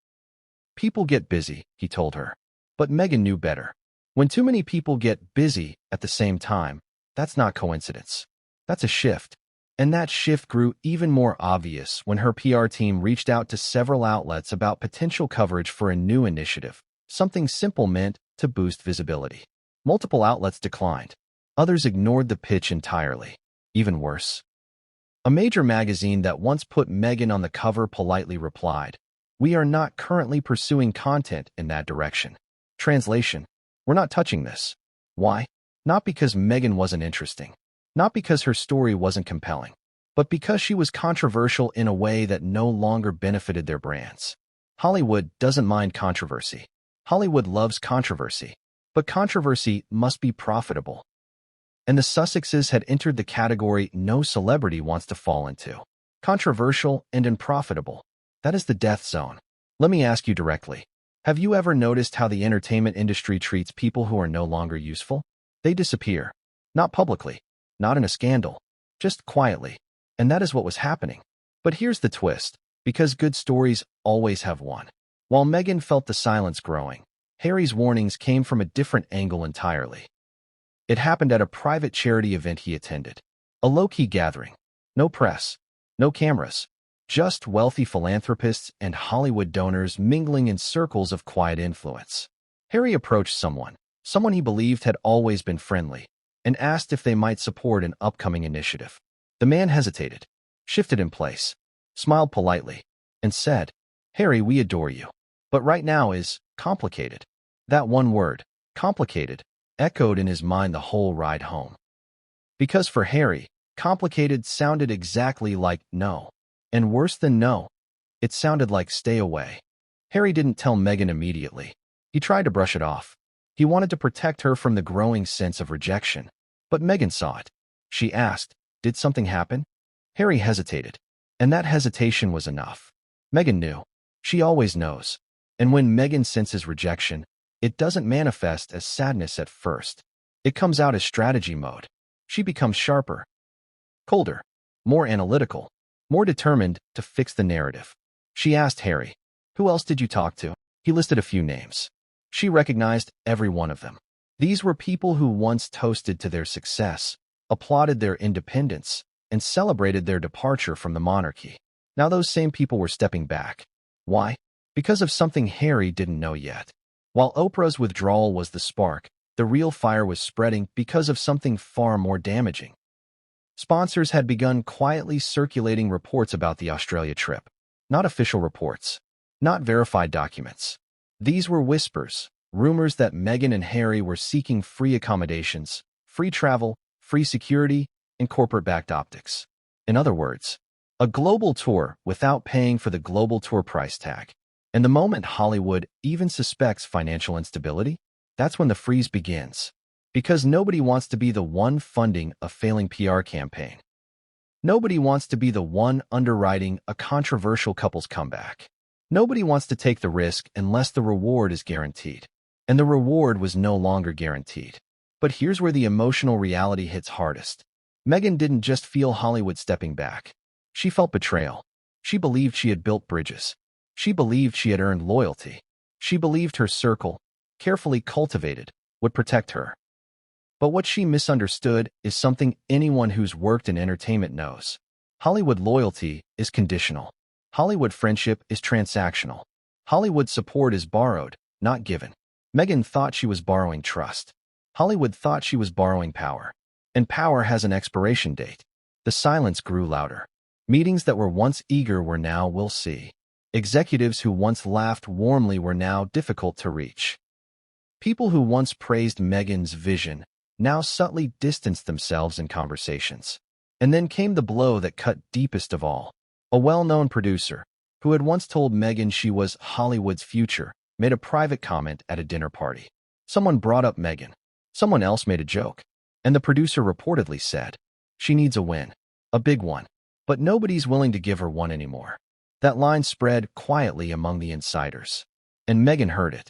People get busy, he told her. But Meghan knew better. When too many people get busy at the same time, that's not coincidence. That's a shift. And that shift grew even more obvious when her PR team reached out to several outlets about potential coverage for a new initiative, something simple meant to boost visibility. Multiple outlets declined. Others ignored the pitch entirely. Even worse. A major magazine that once put Meghan on the cover politely replied, "We are not currently pursuing content in that direction." Translation: we're not touching this. Why? Not because Meghan wasn't interesting. Not because her story wasn't compelling. But because she was controversial in a way that no longer benefited their brands. Hollywood doesn't mind controversy. Hollywood loves controversy. But controversy must be profitable. And the Sussexes had entered the category no celebrity wants to fall into. Controversial and unprofitable. That is the death zone. Let me ask you directly. Have you ever noticed how the entertainment industry treats people who are no longer useful? They disappear. Not publicly. Not in a scandal. Just quietly. And that is what was happening. But here's the twist. Because good stories always have one. While Meghan felt the silence growing, Harry's warnings came from a different angle entirely. It happened at a private charity event he attended. A low-key gathering. No press. No cameras. Just wealthy philanthropists and Hollywood donors mingling in circles of quiet influence. Harry approached someone he believed had always been friendly, and asked if they might support an upcoming initiative. The man hesitated, shifted in place, smiled politely, and said, "Harry, we adore you. But right now is complicated." That one word, complicated, echoed in his mind the whole ride home. Because for Harry, complicated sounded exactly like no. And worse than no, it sounded like stay away. Harry didn't tell Meghan immediately. He tried to brush it off. He wanted to protect her from the growing sense of rejection. But Meghan saw it. She asked, "Did something happen?" Harry hesitated. And that hesitation was enough. Meghan knew. She always knows. And when Meghan senses rejection, it doesn't manifest as sadness at first. It comes out as strategy mode. She becomes sharper, colder, more analytical, more determined to fix the narrative. She asked Harry, "Who else did you talk to?" He listed a few names. She recognized every one of them. These were people who once toasted to their success, applauded their independence, and celebrated their departure from the monarchy. Now those same people were stepping back. Why? Because of something Harry didn't know yet. While Oprah's withdrawal was the spark, the real fire was spreading because of something far more damaging. Sponsors had begun quietly circulating reports about the Australia trip. Not official reports. Not verified documents. These were whispers, rumors that Meghan and Harry were seeking free accommodations, free travel, free security, and corporate-backed optics. In other words, a global tour without paying for the global tour price tag. And the moment Hollywood even suspects financial instability, that's when the freeze begins. Because nobody wants to be the one funding a failing PR campaign. Nobody wants to be the one underwriting a controversial couple's comeback. Nobody wants to take the risk unless the reward is guaranteed. And the reward was no longer guaranteed. But here's where the emotional reality hits hardest. Meghan didn't just feel Hollywood stepping back. She felt betrayal. She believed she had built bridges. She believed she had earned loyalty. She believed her circle, carefully cultivated, would protect her. But what she misunderstood is something anyone who's worked in entertainment knows. Hollywood loyalty is conditional. Hollywood friendship is transactional. Hollywood support is borrowed, not given. Meghan thought she was borrowing trust. Hollywood thought she was borrowing power. And power has an expiration date. The silence grew louder. Meetings that were once eager were now "we'll see." Executives who once laughed warmly were now difficult to reach. People who once praised Meghan's vision now subtly distanced themselves in conversations. And then came the blow that cut deepest of all. A well-known producer, who had once told Meghan she was Hollywood's future, made a private comment at a dinner party. Someone brought up Meghan. Someone else made a joke. And the producer reportedly said, "She needs a win. A big one. But nobody's willing to give her one anymore." That line spread quietly among the insiders. And Meghan heard it.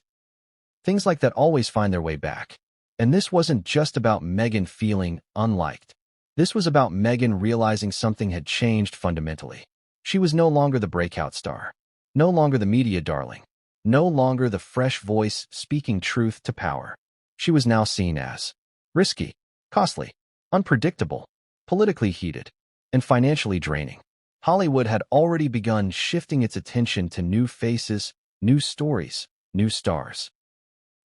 Things like that always find their way back. And this wasn't just about Meghan feeling unliked. This was about Meghan realizing something had changed fundamentally. She was no longer the breakout star. No longer the media darling. No longer the fresh voice speaking truth to power. She was now seen as risky, costly, unpredictable, politically heated, and financially draining. Hollywood had already begun shifting its attention to new faces, new stories, new stars.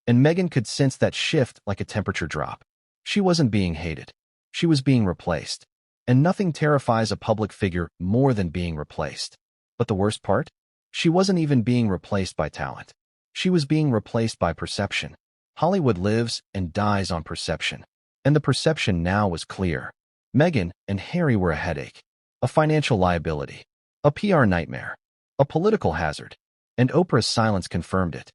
And Meghan could sense that shift like a temperature drop. She wasn't being hated. She was being replaced. And nothing terrifies a public figure more than being replaced. But the worst part? She wasn't even being replaced by talent. She was being replaced by perception. Hollywood lives and dies on perception. And the perception now was clear. Meghan and Harry were a headache, a financial liability, a PR nightmare, a political hazard. And Oprah's silence confirmed it.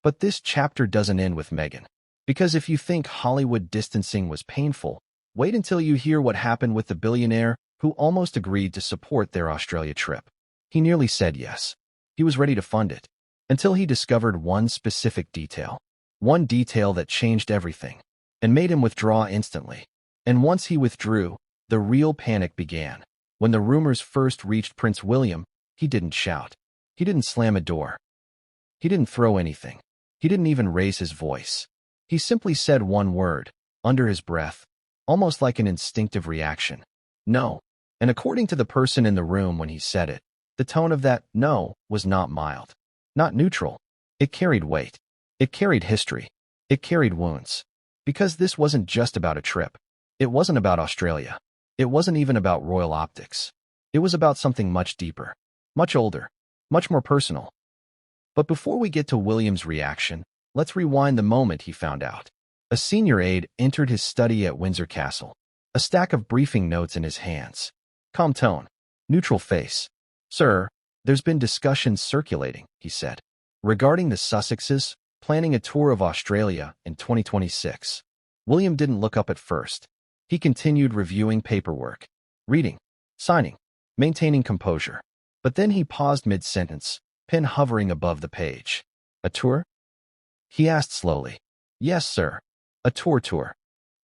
But this chapter doesn't end with Meghan. Because if you think Hollywood distancing was painful, wait until you hear what happened with the billionaire who almost agreed to support their Australia trip. He nearly said yes. He was ready to fund it. Until he discovered one specific detail. One detail that changed everything. And made him withdraw instantly. And once he withdrew, the real panic began. When the rumors first reached Prince William, he didn't shout. He didn't slam a door. He didn't throw anything. He didn't even raise his voice. He simply said one word, under his breath, almost like an instinctive reaction. No. And according to the person in the room when he said it, the tone of that no was not mild, not neutral. It carried weight. It carried history. It carried wounds. Because this wasn't just about a trip. It wasn't about Australia. It wasn't even about royal optics. It was about something much deeper, much older, much more personal. But before we get to William's reaction, let's rewind the moment he found out. A senior aide entered his study at Windsor Castle, a stack of briefing notes in his hands. Calm tone, neutral face. "Sir, there's been discussion circulating," he said, "regarding the Sussexes planning a tour of Australia in 2026. William didn't look up at first. He continued reviewing paperwork, reading, signing, maintaining composure. But then he paused mid-sentence, pen hovering above the page. "A tour?" he asked slowly. "Yes, sir. A tour.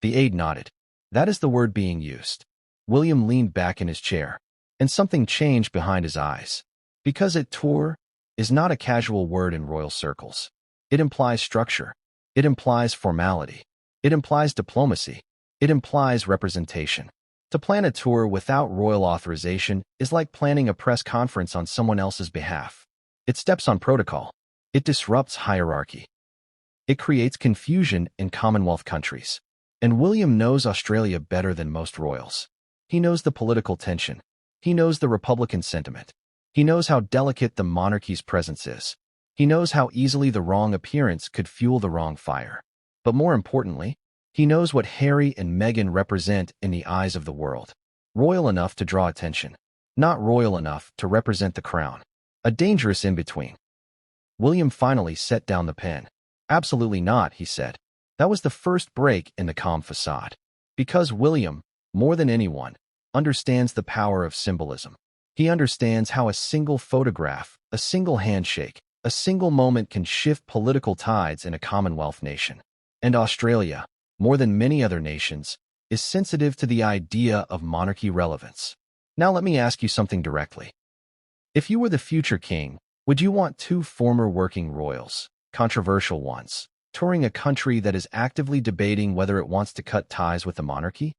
The aide nodded. "That is the word being used." William leaned back in his chair, and something changed behind his eyes. Because a tour is not a casual word in royal circles. It implies structure. It implies formality. It implies diplomacy. It implies representation. To plan a tour without royal authorization is like planning a press conference on someone else's behalf. It steps on protocol. It disrupts hierarchy. It creates confusion in Commonwealth countries. And William knows Australia better than most royals. He knows the political tension. He knows the Republican sentiment. He knows how delicate the monarchy's presence is. He knows how easily the wrong appearance could fuel the wrong fire. But more importantly, he knows what Harry and Meghan represent in the eyes of the world. Royal enough to draw attention, not royal enough to represent the crown. A dangerous in-between. William finally set down the pen. Absolutely not, he said. That was the first break in the calm facade. Because William, more than anyone, understands the power of symbolism. He understands how a single photograph, a single handshake, a single moment can shift political tides in a Commonwealth nation. And Australia, more than many other nations, is sensitive to the idea of monarchy relevance. Now let me ask you something directly. If you were the future king, would you want two former working royals, controversial ones, touring a country that is actively debating whether it wants to cut ties with the monarchy?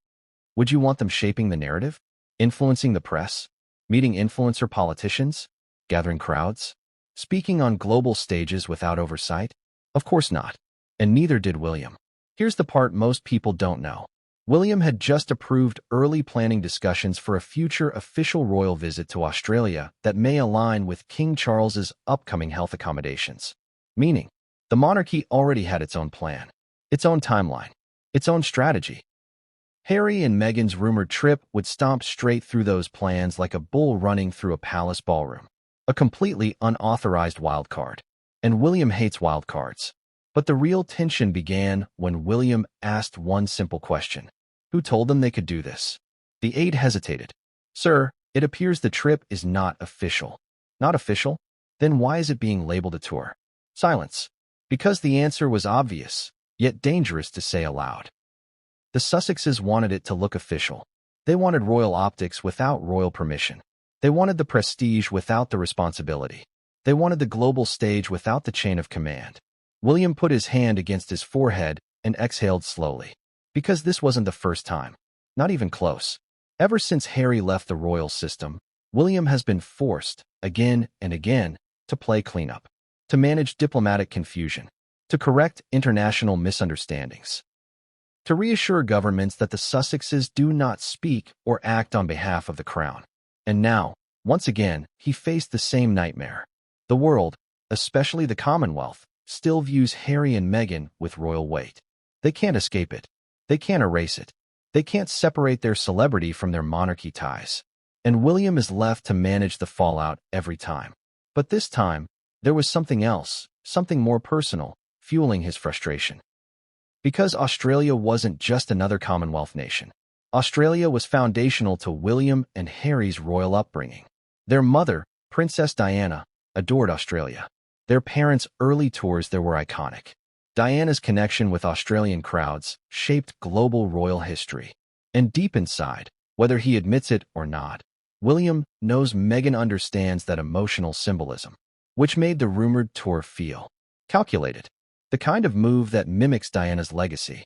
Would you want them shaping the narrative, influencing the press, meeting influencer politicians, gathering crowds, speaking on global stages without oversight? Of course not. And neither did William. Here's the part most people don't know. William had just approved early planning discussions for a future official royal visit to Australia that may align with King Charles's upcoming health accommodations. Meaning, the monarchy already had its own plan, its own timeline, its own strategy. Harry and Meghan's rumored trip would stomp straight through those plans like a bull running through a palace ballroom. A completely unauthorized wild card. And William hates wild cards. But the real tension began when William asked one simple question. Who told them they could do this? The aide hesitated. Sir, it appears the trip is not official. Not official? Then why is it being labeled a tour? Silence. Because the answer was obvious, yet dangerous to say aloud. The Sussexes wanted it to look official. They wanted royal optics without royal permission. They wanted the prestige without the responsibility. They wanted the global stage without the chain of command. William put his hand against his forehead and exhaled slowly. Because this wasn't the first time. Not even close. Ever since Harry left the royal system, William has been forced, again and again, to play cleanup, to manage diplomatic confusion, to correct international misunderstandings, to reassure governments that the Sussexes do not speak or act on behalf of the crown. And now, once again, he faced the same nightmare. The world, especially the Commonwealth, still views Harry and Meghan with royal weight. They can't escape it. They can't erase it. They can't separate their celebrity from their monarchy ties. And William is left to manage the fallout every time. But this time, there was something else, something more personal, fueling his frustration. Because Australia wasn't just another Commonwealth nation. Australia was foundational to William and Harry's royal upbringing. Their mother, Princess Diana, adored Australia. Their parents' early tours there were iconic. Diana's connection with Australian crowds shaped global royal history. And deep inside, whether he admits it or not, William knows Meghan understands that emotional symbolism, which made the rumored tour feel calculated. The kind of move that mimics Diana's legacy.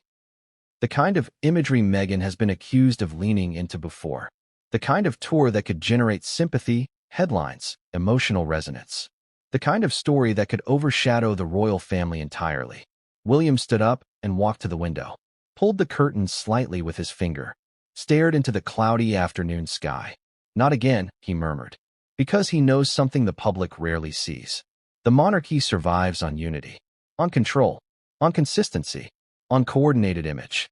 The kind of imagery Meghan has been accused of leaning into before. The kind of tour that could generate sympathy, headlines, emotional resonance. The kind of story that could overshadow the royal family entirely. William stood up and walked to the window, pulled the curtains slightly with his finger, stared into the cloudy afternoon sky. Not again, he murmured, because he knows something the public rarely sees. The monarchy survives on unity, on control, on consistency, on coordinated image.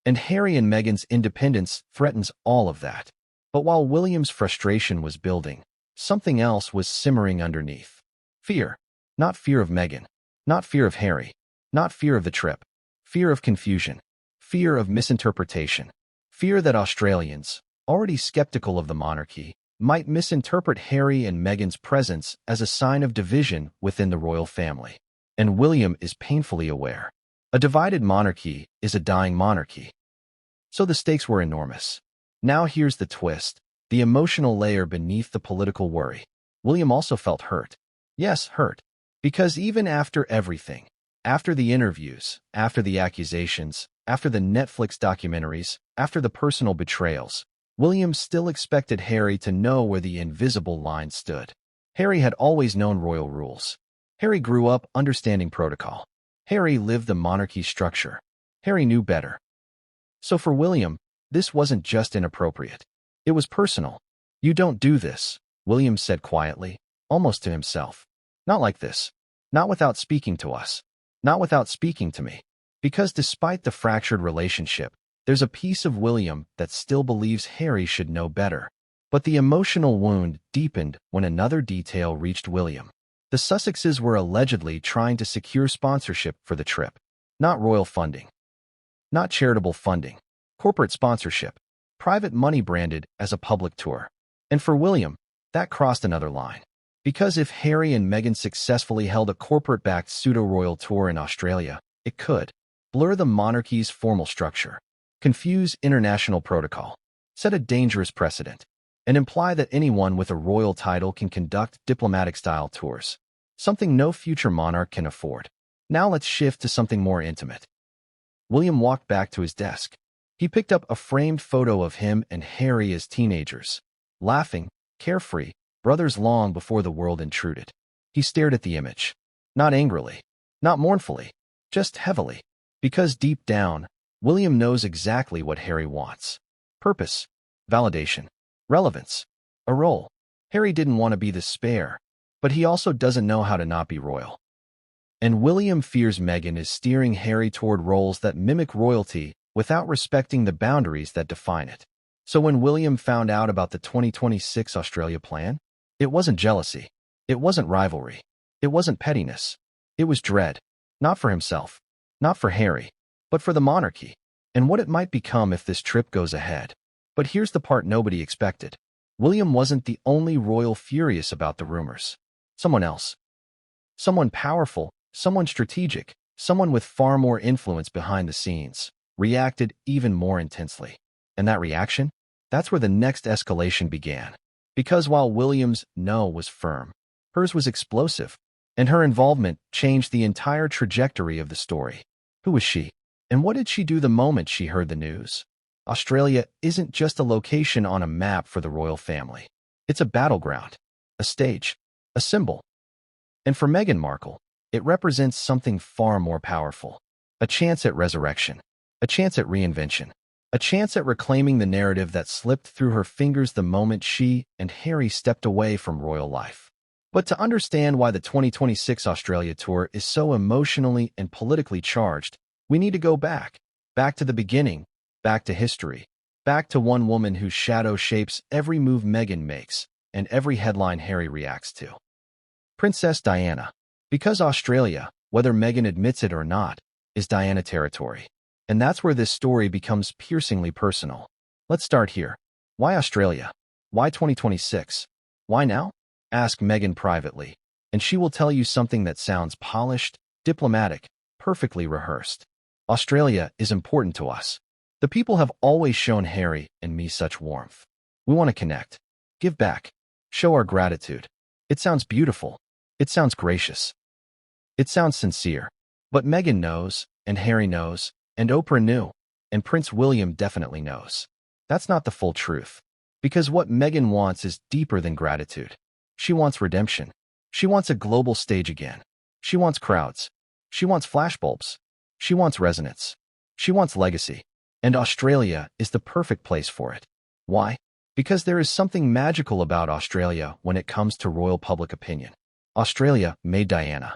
And Harry and Meghan's independence threatens all of that. But while William's frustration was building, something else was simmering underneath. Fear. Not fear of Meghan, not fear of Harry, not fear of the trip, fear of confusion, fear of misinterpretation, fear that Australians, already skeptical of the monarchy, might misinterpret Harry and Meghan's presence as a sign of division within the royal family. And William is painfully aware. A divided monarchy is a dying monarchy. So the stakes were enormous. Now here's the twist, the emotional layer beneath the political worry. William also felt hurt. Yes, hurt. Because even after everything, after the interviews, after the accusations, after the Netflix documentaries, after the personal betrayals, William still expected Harry to know where the invisible line stood. Harry had always known royal rules. Harry grew up understanding protocol. Harry lived the monarchy structure. Harry knew better. So for William, this wasn't just inappropriate. It was personal. "You don't do this," William said quietly, almost to himself. "Not like this. Not without speaking to us. Not without speaking to me." Because despite the fractured relationship, there's a piece of William that still believes Harry should know better. But the emotional wound deepened when another detail reached William. The Sussexes were allegedly trying to secure sponsorship for the trip. Not royal funding. Not charitable funding. Corporate sponsorship. Private money branded as a public tour. And for William, that crossed another line. Because if Harry and Meghan successfully held a corporate-backed pseudo-royal tour in Australia, it could blur the monarchy's formal structure, confuse international protocol, set a dangerous precedent, and imply that anyone with a royal title can conduct diplomatic-style tours, something no future monarch can afford. Now let's shift to something more intimate. William walked back to his desk. He picked up a framed photo of him and Harry as teenagers, laughing, carefree, brothers long before the world intruded. He stared at the image. Not angrily, not mournfully, just heavily. Because deep down, William knows exactly what Harry wants. Purpose, validation, relevance, a role. Harry didn't want to be the spare, but he also doesn't know how to not be royal. And William fears Meghan is steering Harry toward roles that mimic royalty without respecting the boundaries that define it. So when William found out about the 2026 Australia plan, it wasn't jealousy. It wasn't rivalry. It wasn't pettiness. It was dread. Not for himself. Not for Harry. But for the monarchy. And what it might become if this trip goes ahead. But here's the part nobody expected. William wasn't the only royal furious about the rumors. Someone else. Someone powerful, someone strategic, someone with far more influence behind the scenes, reacted even more intensely. And that reaction? That's where the next escalation began. Because while William's no was firm, hers was explosive, and her involvement changed the entire trajectory of the story. Who was she? And what did she do the moment she heard the news? Australia isn't just a location on a map for the royal family. It's a battleground, a stage, a symbol. And for Meghan Markle, it represents something far more powerful. A chance at resurrection, a chance at reinvention, a chance at reclaiming the narrative that slipped through her fingers the moment she and Harry stepped away from royal life. But to understand why the 2026 Australia tour is so emotionally and politically charged, we need to go back to the beginning, back to history, back to one woman whose shadow shapes every move Meghan makes and every headline Harry reacts to. Princess Diana. Because Australia, whether Meghan admits it or not, is Diana territory. And that's where this story becomes piercingly personal. Let's start here. Why Australia? Why 2026? Why now? Ask Meghan privately, and she will tell you something that sounds polished, diplomatic, perfectly rehearsed. Australia is important to us. The people have always shown Harry and me such warmth. We want to connect, give back, show our gratitude. It sounds beautiful. It sounds gracious. It sounds sincere. But Meghan knows, and Harry knows, and Oprah knew, and Prince William definitely knows. That's not the full truth. Because what Meghan wants is deeper than gratitude. She wants redemption. She wants a global stage again. She wants crowds. She wants flashbulbs. She wants resonance. She wants legacy. And Australia is the perfect place for it. Why? Because there is something magical about Australia when it comes to royal public opinion. Australia made Diana.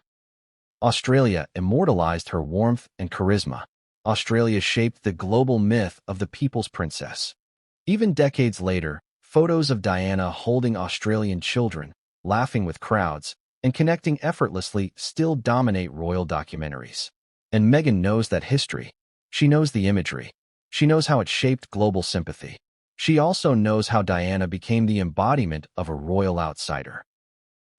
Australia immortalized her warmth and charisma. Australia shaped the global myth of the people's princess. Even decades later, photos of Diana holding Australian children, laughing with crowds, and connecting effortlessly still dominate royal documentaries. And Meghan knows that history. She knows the imagery. She knows how it shaped global sympathy. She also knows how Diana became the embodiment of a royal outsider.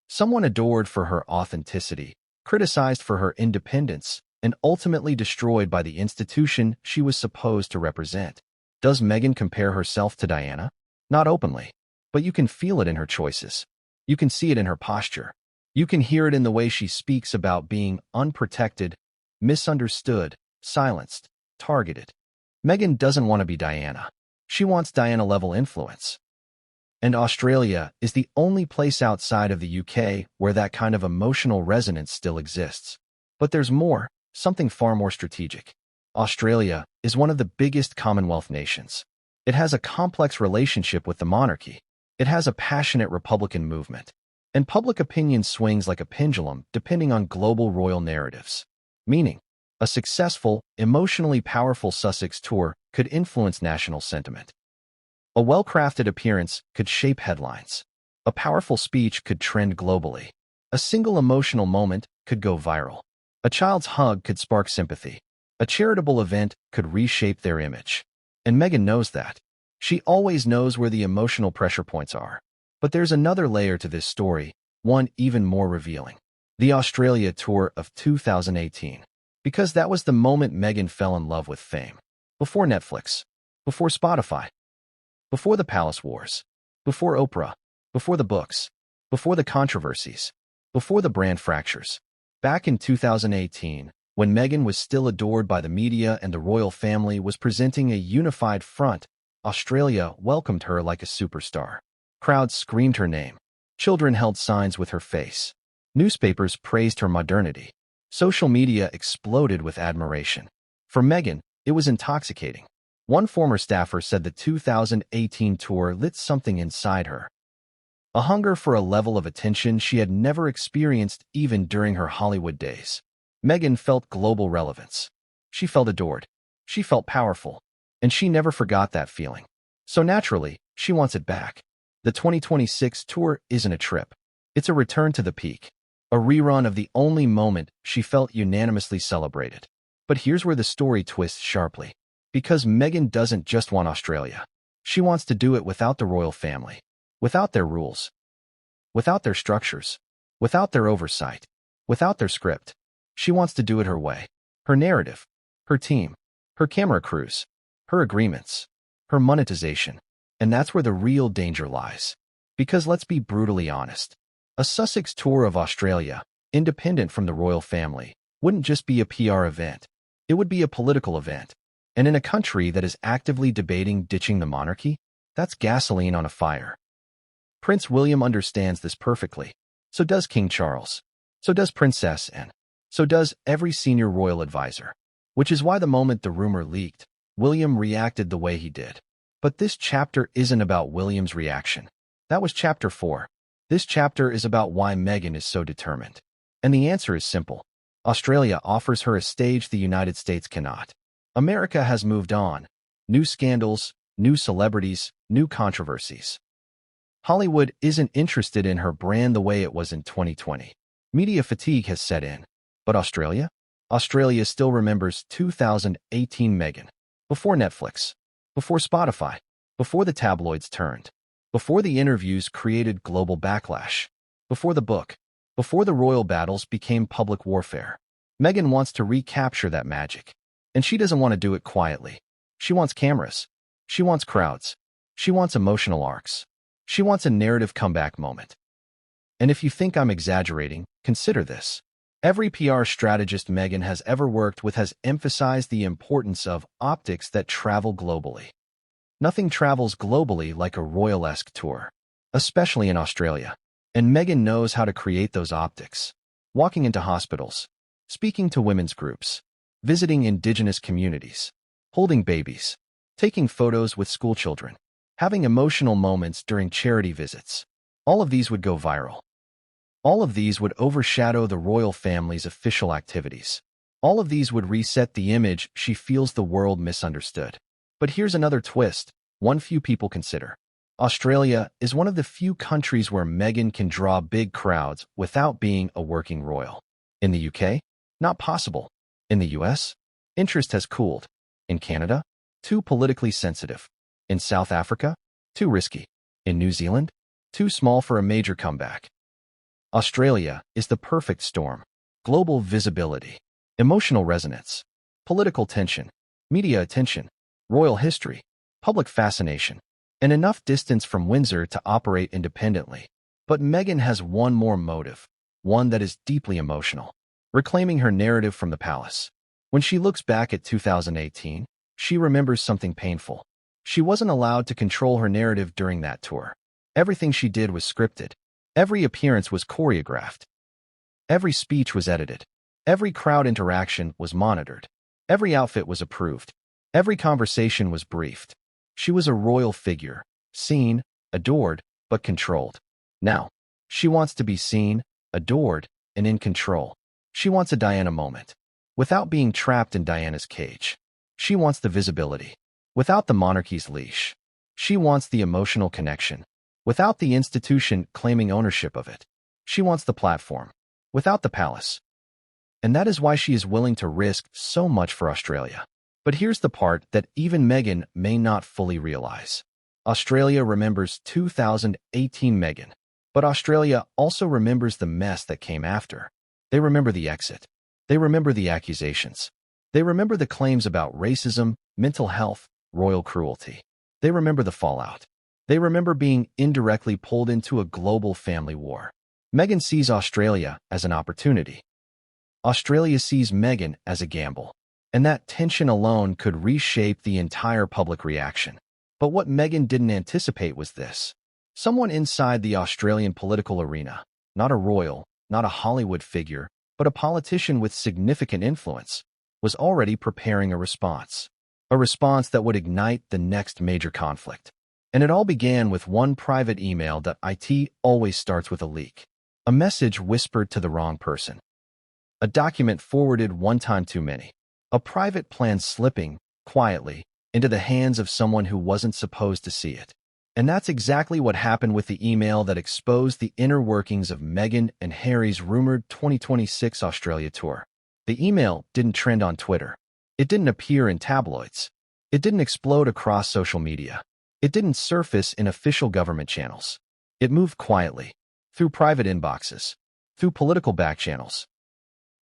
Someone adored for her authenticity, criticized for her independence, and ultimately destroyed by the institution she was supposed to represent. Does Meghan compare herself to Diana? Not openly, but you can feel it in her choices. You can see it in her posture. You can hear it in the way she speaks about being unprotected, misunderstood, silenced, targeted. Meghan doesn't want to be Diana. She wants Diana-level influence. And Australia is the only place outside of the UK where that kind of emotional resonance still exists. But there's more. something far more strategic. Australia is one of the biggest Commonwealth nations. It has a complex relationship with the monarchy. It has a passionate Republican movement. And public opinion swings like a pendulum depending on global royal narratives. Meaning, a successful, emotionally powerful Sussex tour could influence national sentiment. A well-crafted appearance could shape headlines. A powerful speech could trend globally. A single emotional moment could go viral. A child's hug could spark sympathy. A charitable event could reshape their image. And Meghan knows that. She always knows where the emotional pressure points are. But there's another layer to this story, one even more revealing. The Australia tour of 2018. Because that was the moment Meghan fell in love with fame. Before Netflix. Before Spotify. Before the Palace Wars. Before Oprah. Before the books. Before the controversies. Before the brand fractures. Back in 2018, when Meghan was still adored by the media and the royal family was presenting a unified front, Australia welcomed her like a superstar. Crowds screamed her name. Children held signs with her face. Newspapers praised her modernity. Social media exploded with admiration. For Meghan, it was intoxicating. One former staffer said the 2018 tour lit something inside her. A hunger for a level of attention she had never experienced even during her Hollywood days. Meghan felt global relevance. She felt adored. She felt powerful. And she never forgot that feeling. So naturally, she wants it back. The 2026 tour isn't a trip. It's a return to the peak. A rerun of the only moment she felt unanimously celebrated. But here's where the story twists sharply. Because Meghan doesn't just want Australia. She wants to do it without the royal family. Without their rules. Without their structures. Without their oversight. Without their script. She wants to do it her way. Her narrative. Her team. Her camera crews. Her agreements. Her monetization. And that's where the real danger lies. Because let's be brutally honest. A Sussex tour of Australia, independent from the royal family, wouldn't just be a PR event. It would be a political event. And in a country that is actively debating ditching the monarchy, that's gasoline on a fire. Prince William understands this perfectly. So does King Charles. So does Princess Anne. So does every senior royal advisor. Which is why the moment the rumor leaked, William reacted the way he did. But this chapter isn't about William's reaction. That was chapter 4. This chapter is about why Meghan is so determined. And the answer is simple. Australia offers her a stage the United States cannot. America has moved on. New scandals, new celebrities, new controversies. Hollywood isn't interested in her brand the way it was in 2020. Media fatigue has set in. But Australia? Australia still remembers 2018 Meghan. Before Netflix. Before Spotify. Before the tabloids turned. Before the interviews created global backlash. Before the book. Before the royal battles became public warfare. Meghan wants to recapture that magic. And she doesn't want to do it quietly. She wants cameras. She wants crowds. She wants emotional arcs. She wants a narrative comeback moment. And if you think I'm exaggerating, consider this. Every PR strategist Meghan has ever worked with has emphasized the importance of optics that travel globally. Nothing travels globally like a royal-esque tour, especially in Australia. And Meghan knows how to create those optics. Walking into hospitals, speaking to women's groups, visiting indigenous communities, holding babies, taking photos with schoolchildren, having emotional moments during charity visits. All of these would go viral. All of these would overshadow the royal family's official activities. All of these would reset the image she feels the world misunderstood. But here's another twist, one few people consider. Australia is one of the few countries where Meghan can draw big crowds without being a working royal. In the UK? Not possible. In the US? Interest has cooled. In Canada? Too politically sensitive. In South Africa? Too risky. In New Zealand? Too small for a major comeback. Australia is the perfect storm. Global visibility, emotional resonance, political tension, media attention, royal history, public fascination, and enough distance from Windsor to operate independently. But Meghan has one more motive, one that is deeply emotional, reclaiming her narrative from the palace. When she looks back at 2018, she remembers something painful. She wasn't allowed to control her narrative during that tour. Everything she did was scripted. Every appearance was choreographed. Every speech was edited. Every crowd interaction was monitored. Every outfit was approved. Every conversation was briefed. She was a royal figure, seen, adored, but controlled. Now, she wants to be seen, adored, and in control. She wants a Diana moment, without being trapped in Diana's cage. She wants the visibility, without the monarchy's leash. She wants the emotional connection, without the institution claiming ownership of it. She wants the platform, without the palace. And that is why she is willing to risk so much for Australia. But here's the part that even Meghan may not fully realize. Australia remembers 2018 Meghan, but Australia also remembers the mess that came after. They remember the exit. They remember the accusations. They remember the claims about racism, mental health, royal cruelty. They remember the fallout. They remember being indirectly pulled into a global family war. Meghan sees Australia as an opportunity. Australia sees Meghan as a gamble. And that tension alone could reshape the entire public reaction. But what Meghan didn't anticipate was this. Someone inside the Australian political arena, not a royal, not a Hollywood figure, but a politician with significant influence, was already preparing a response. A response that would ignite the next major conflict. And it all began with one private email that it always starts with a leak. A message whispered to the wrong person. A document forwarded one time too many. A private plan slipping, quietly, into the hands of someone who wasn't supposed to see it. And that's exactly what happened with the email that exposed the inner workings of Meghan and Harry's rumored 2026 Australia tour. The email didn't trend on Twitter. It didn't appear in tabloids. It didn't explode across social media. It didn't surface in official government channels. It moved quietly, through private inboxes, through political back channels,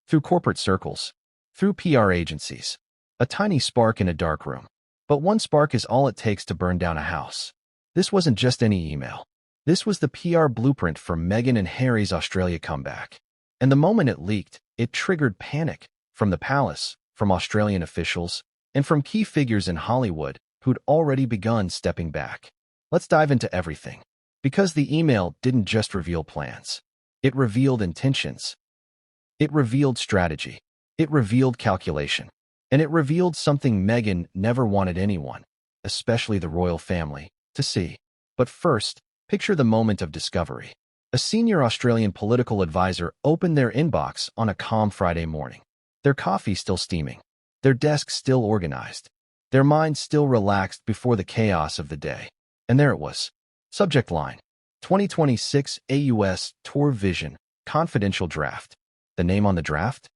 through corporate circles, through PR agencies. A tiny spark in a dark room. But one spark is all it takes to burn down a house. This wasn't just any email. This was the PR blueprint for Meghan and Harry's Australia comeback. And the moment it leaked, it triggered panic from the palace, from Australian officials, and from key figures in Hollywood who'd already begun stepping back. Let's dive into everything. Because the email didn't just reveal plans. It revealed intentions. It revealed strategy. It revealed calculation. And it revealed something Meghan never wanted anyone, especially the royal family, to see. But first, picture the moment of discovery. A senior Australian political advisor opened their inbox on a calm Friday morning. Their coffee still steaming. Their desk still organized. Their mind still relaxed before the chaos of the day. And there it was. Subject line. 2026 AUS Tour Vision, Confidential Draft. The name on the draft?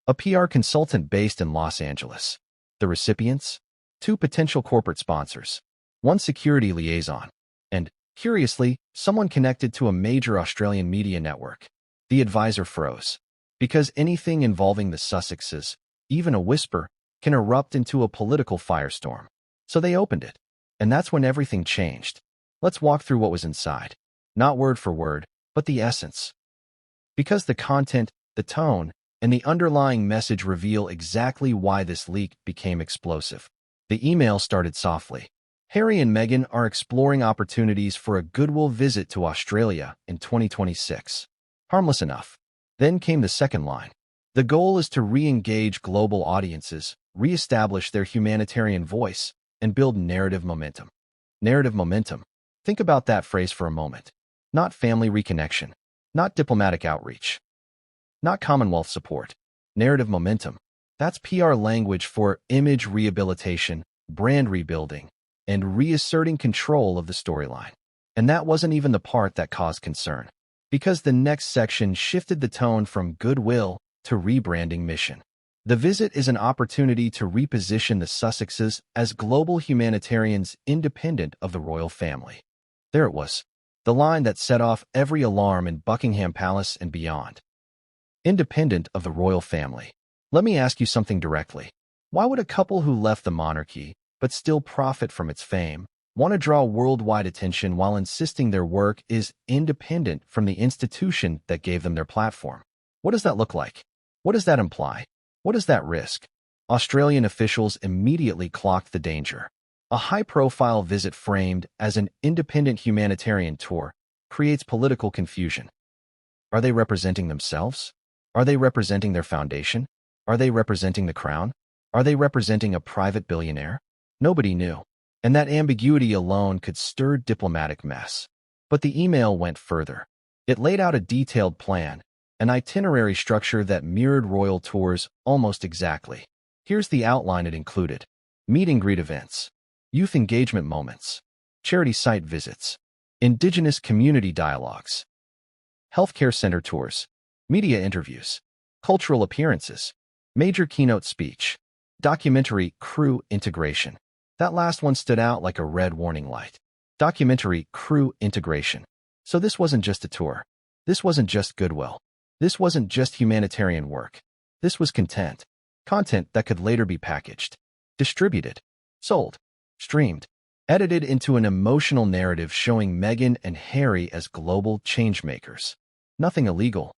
A PR consultant based in Los Angeles. The recipients? 2 potential corporate sponsors. 1 security liaison. And, curiously, someone connected to a major Australian media network. The advisor froze. Because anything involving the Sussexes, even a whisper, can erupt into a political firestorm. So they opened it. And that's when everything changed. Let's walk through what was inside. Not word for word, but the essence. Because the content, the tone, and the underlying message reveal exactly why this leak became explosive. The email started softly. Harry and Meghan are exploring opportunities for a goodwill visit to Australia in 2026. Harmless enough. Then came the second line. The goal is to re-engage global audiences, re-establish their humanitarian voice, and build narrative momentum. Narrative momentum. Think about that phrase for a moment. Not family reconnection. Not diplomatic outreach. Not Commonwealth support. Narrative momentum. That's PR language for image rehabilitation, brand rebuilding, and reasserting control of the storyline. And that wasn't even the part that caused concern. Because the next section shifted the tone from goodwill to rebranding mission. The visit is an opportunity to reposition the Sussexes as global humanitarians independent of the royal family. There it was. The line that set off every alarm in Buckingham Palace and beyond. Independent of the royal family. Let me ask you something directly. Why would a couple who left the monarchy, but still profit from its fame, want to draw worldwide attention while insisting their work is independent from the institution that gave them their platform? What does that look like? What does that imply? What does that risk? Australian officials immediately clocked the danger. A high-profile visit framed as an independent humanitarian tour creates political confusion. Are they representing themselves? Are they representing their foundation? Are they representing the crown? Are they representing a private billionaire? Nobody knew. And that ambiguity alone could stir diplomatic mess. But the email went further. It laid out a detailed plan, an itinerary structure that mirrored royal tours almost exactly. Here's the outline it included. Meet and greet events, youth engagement moments, charity site visits, indigenous community dialogues, healthcare center tours, media interviews, cultural appearances, major keynote speech, documentary crew integration. That last one stood out like a red warning light. Documentary crew integration. So this wasn't just a tour. This wasn't just goodwill. This wasn't just humanitarian work. This was content. Content that could later be packaged, distributed, sold, streamed, edited into an emotional narrative showing Meghan and Harry as global changemakers. Nothing illegal,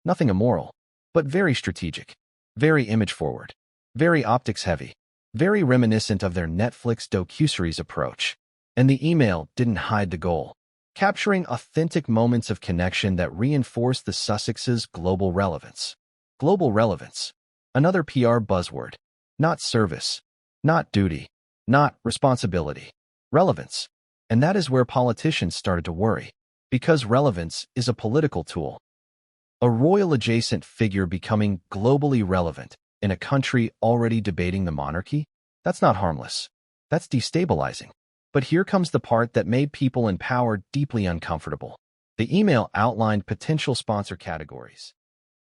nothing immoral, but very strategic, very image-forward, very optics-heavy, very reminiscent of their Netflix docuseries approach. And the email didn't hide the goal, capturing authentic moments of connection that reinforce the Sussex's global relevance. Global relevance, another PR buzzword. Not service, not duty, not responsibility. Relevance. And that is where politicians started to worry, because relevance is a political tool. A royal-adjacent figure becoming globally relevant in a country already debating the monarchy? That's not harmless. That's destabilizing. But here comes the part that made people in power deeply uncomfortable. The email outlined potential sponsor categories.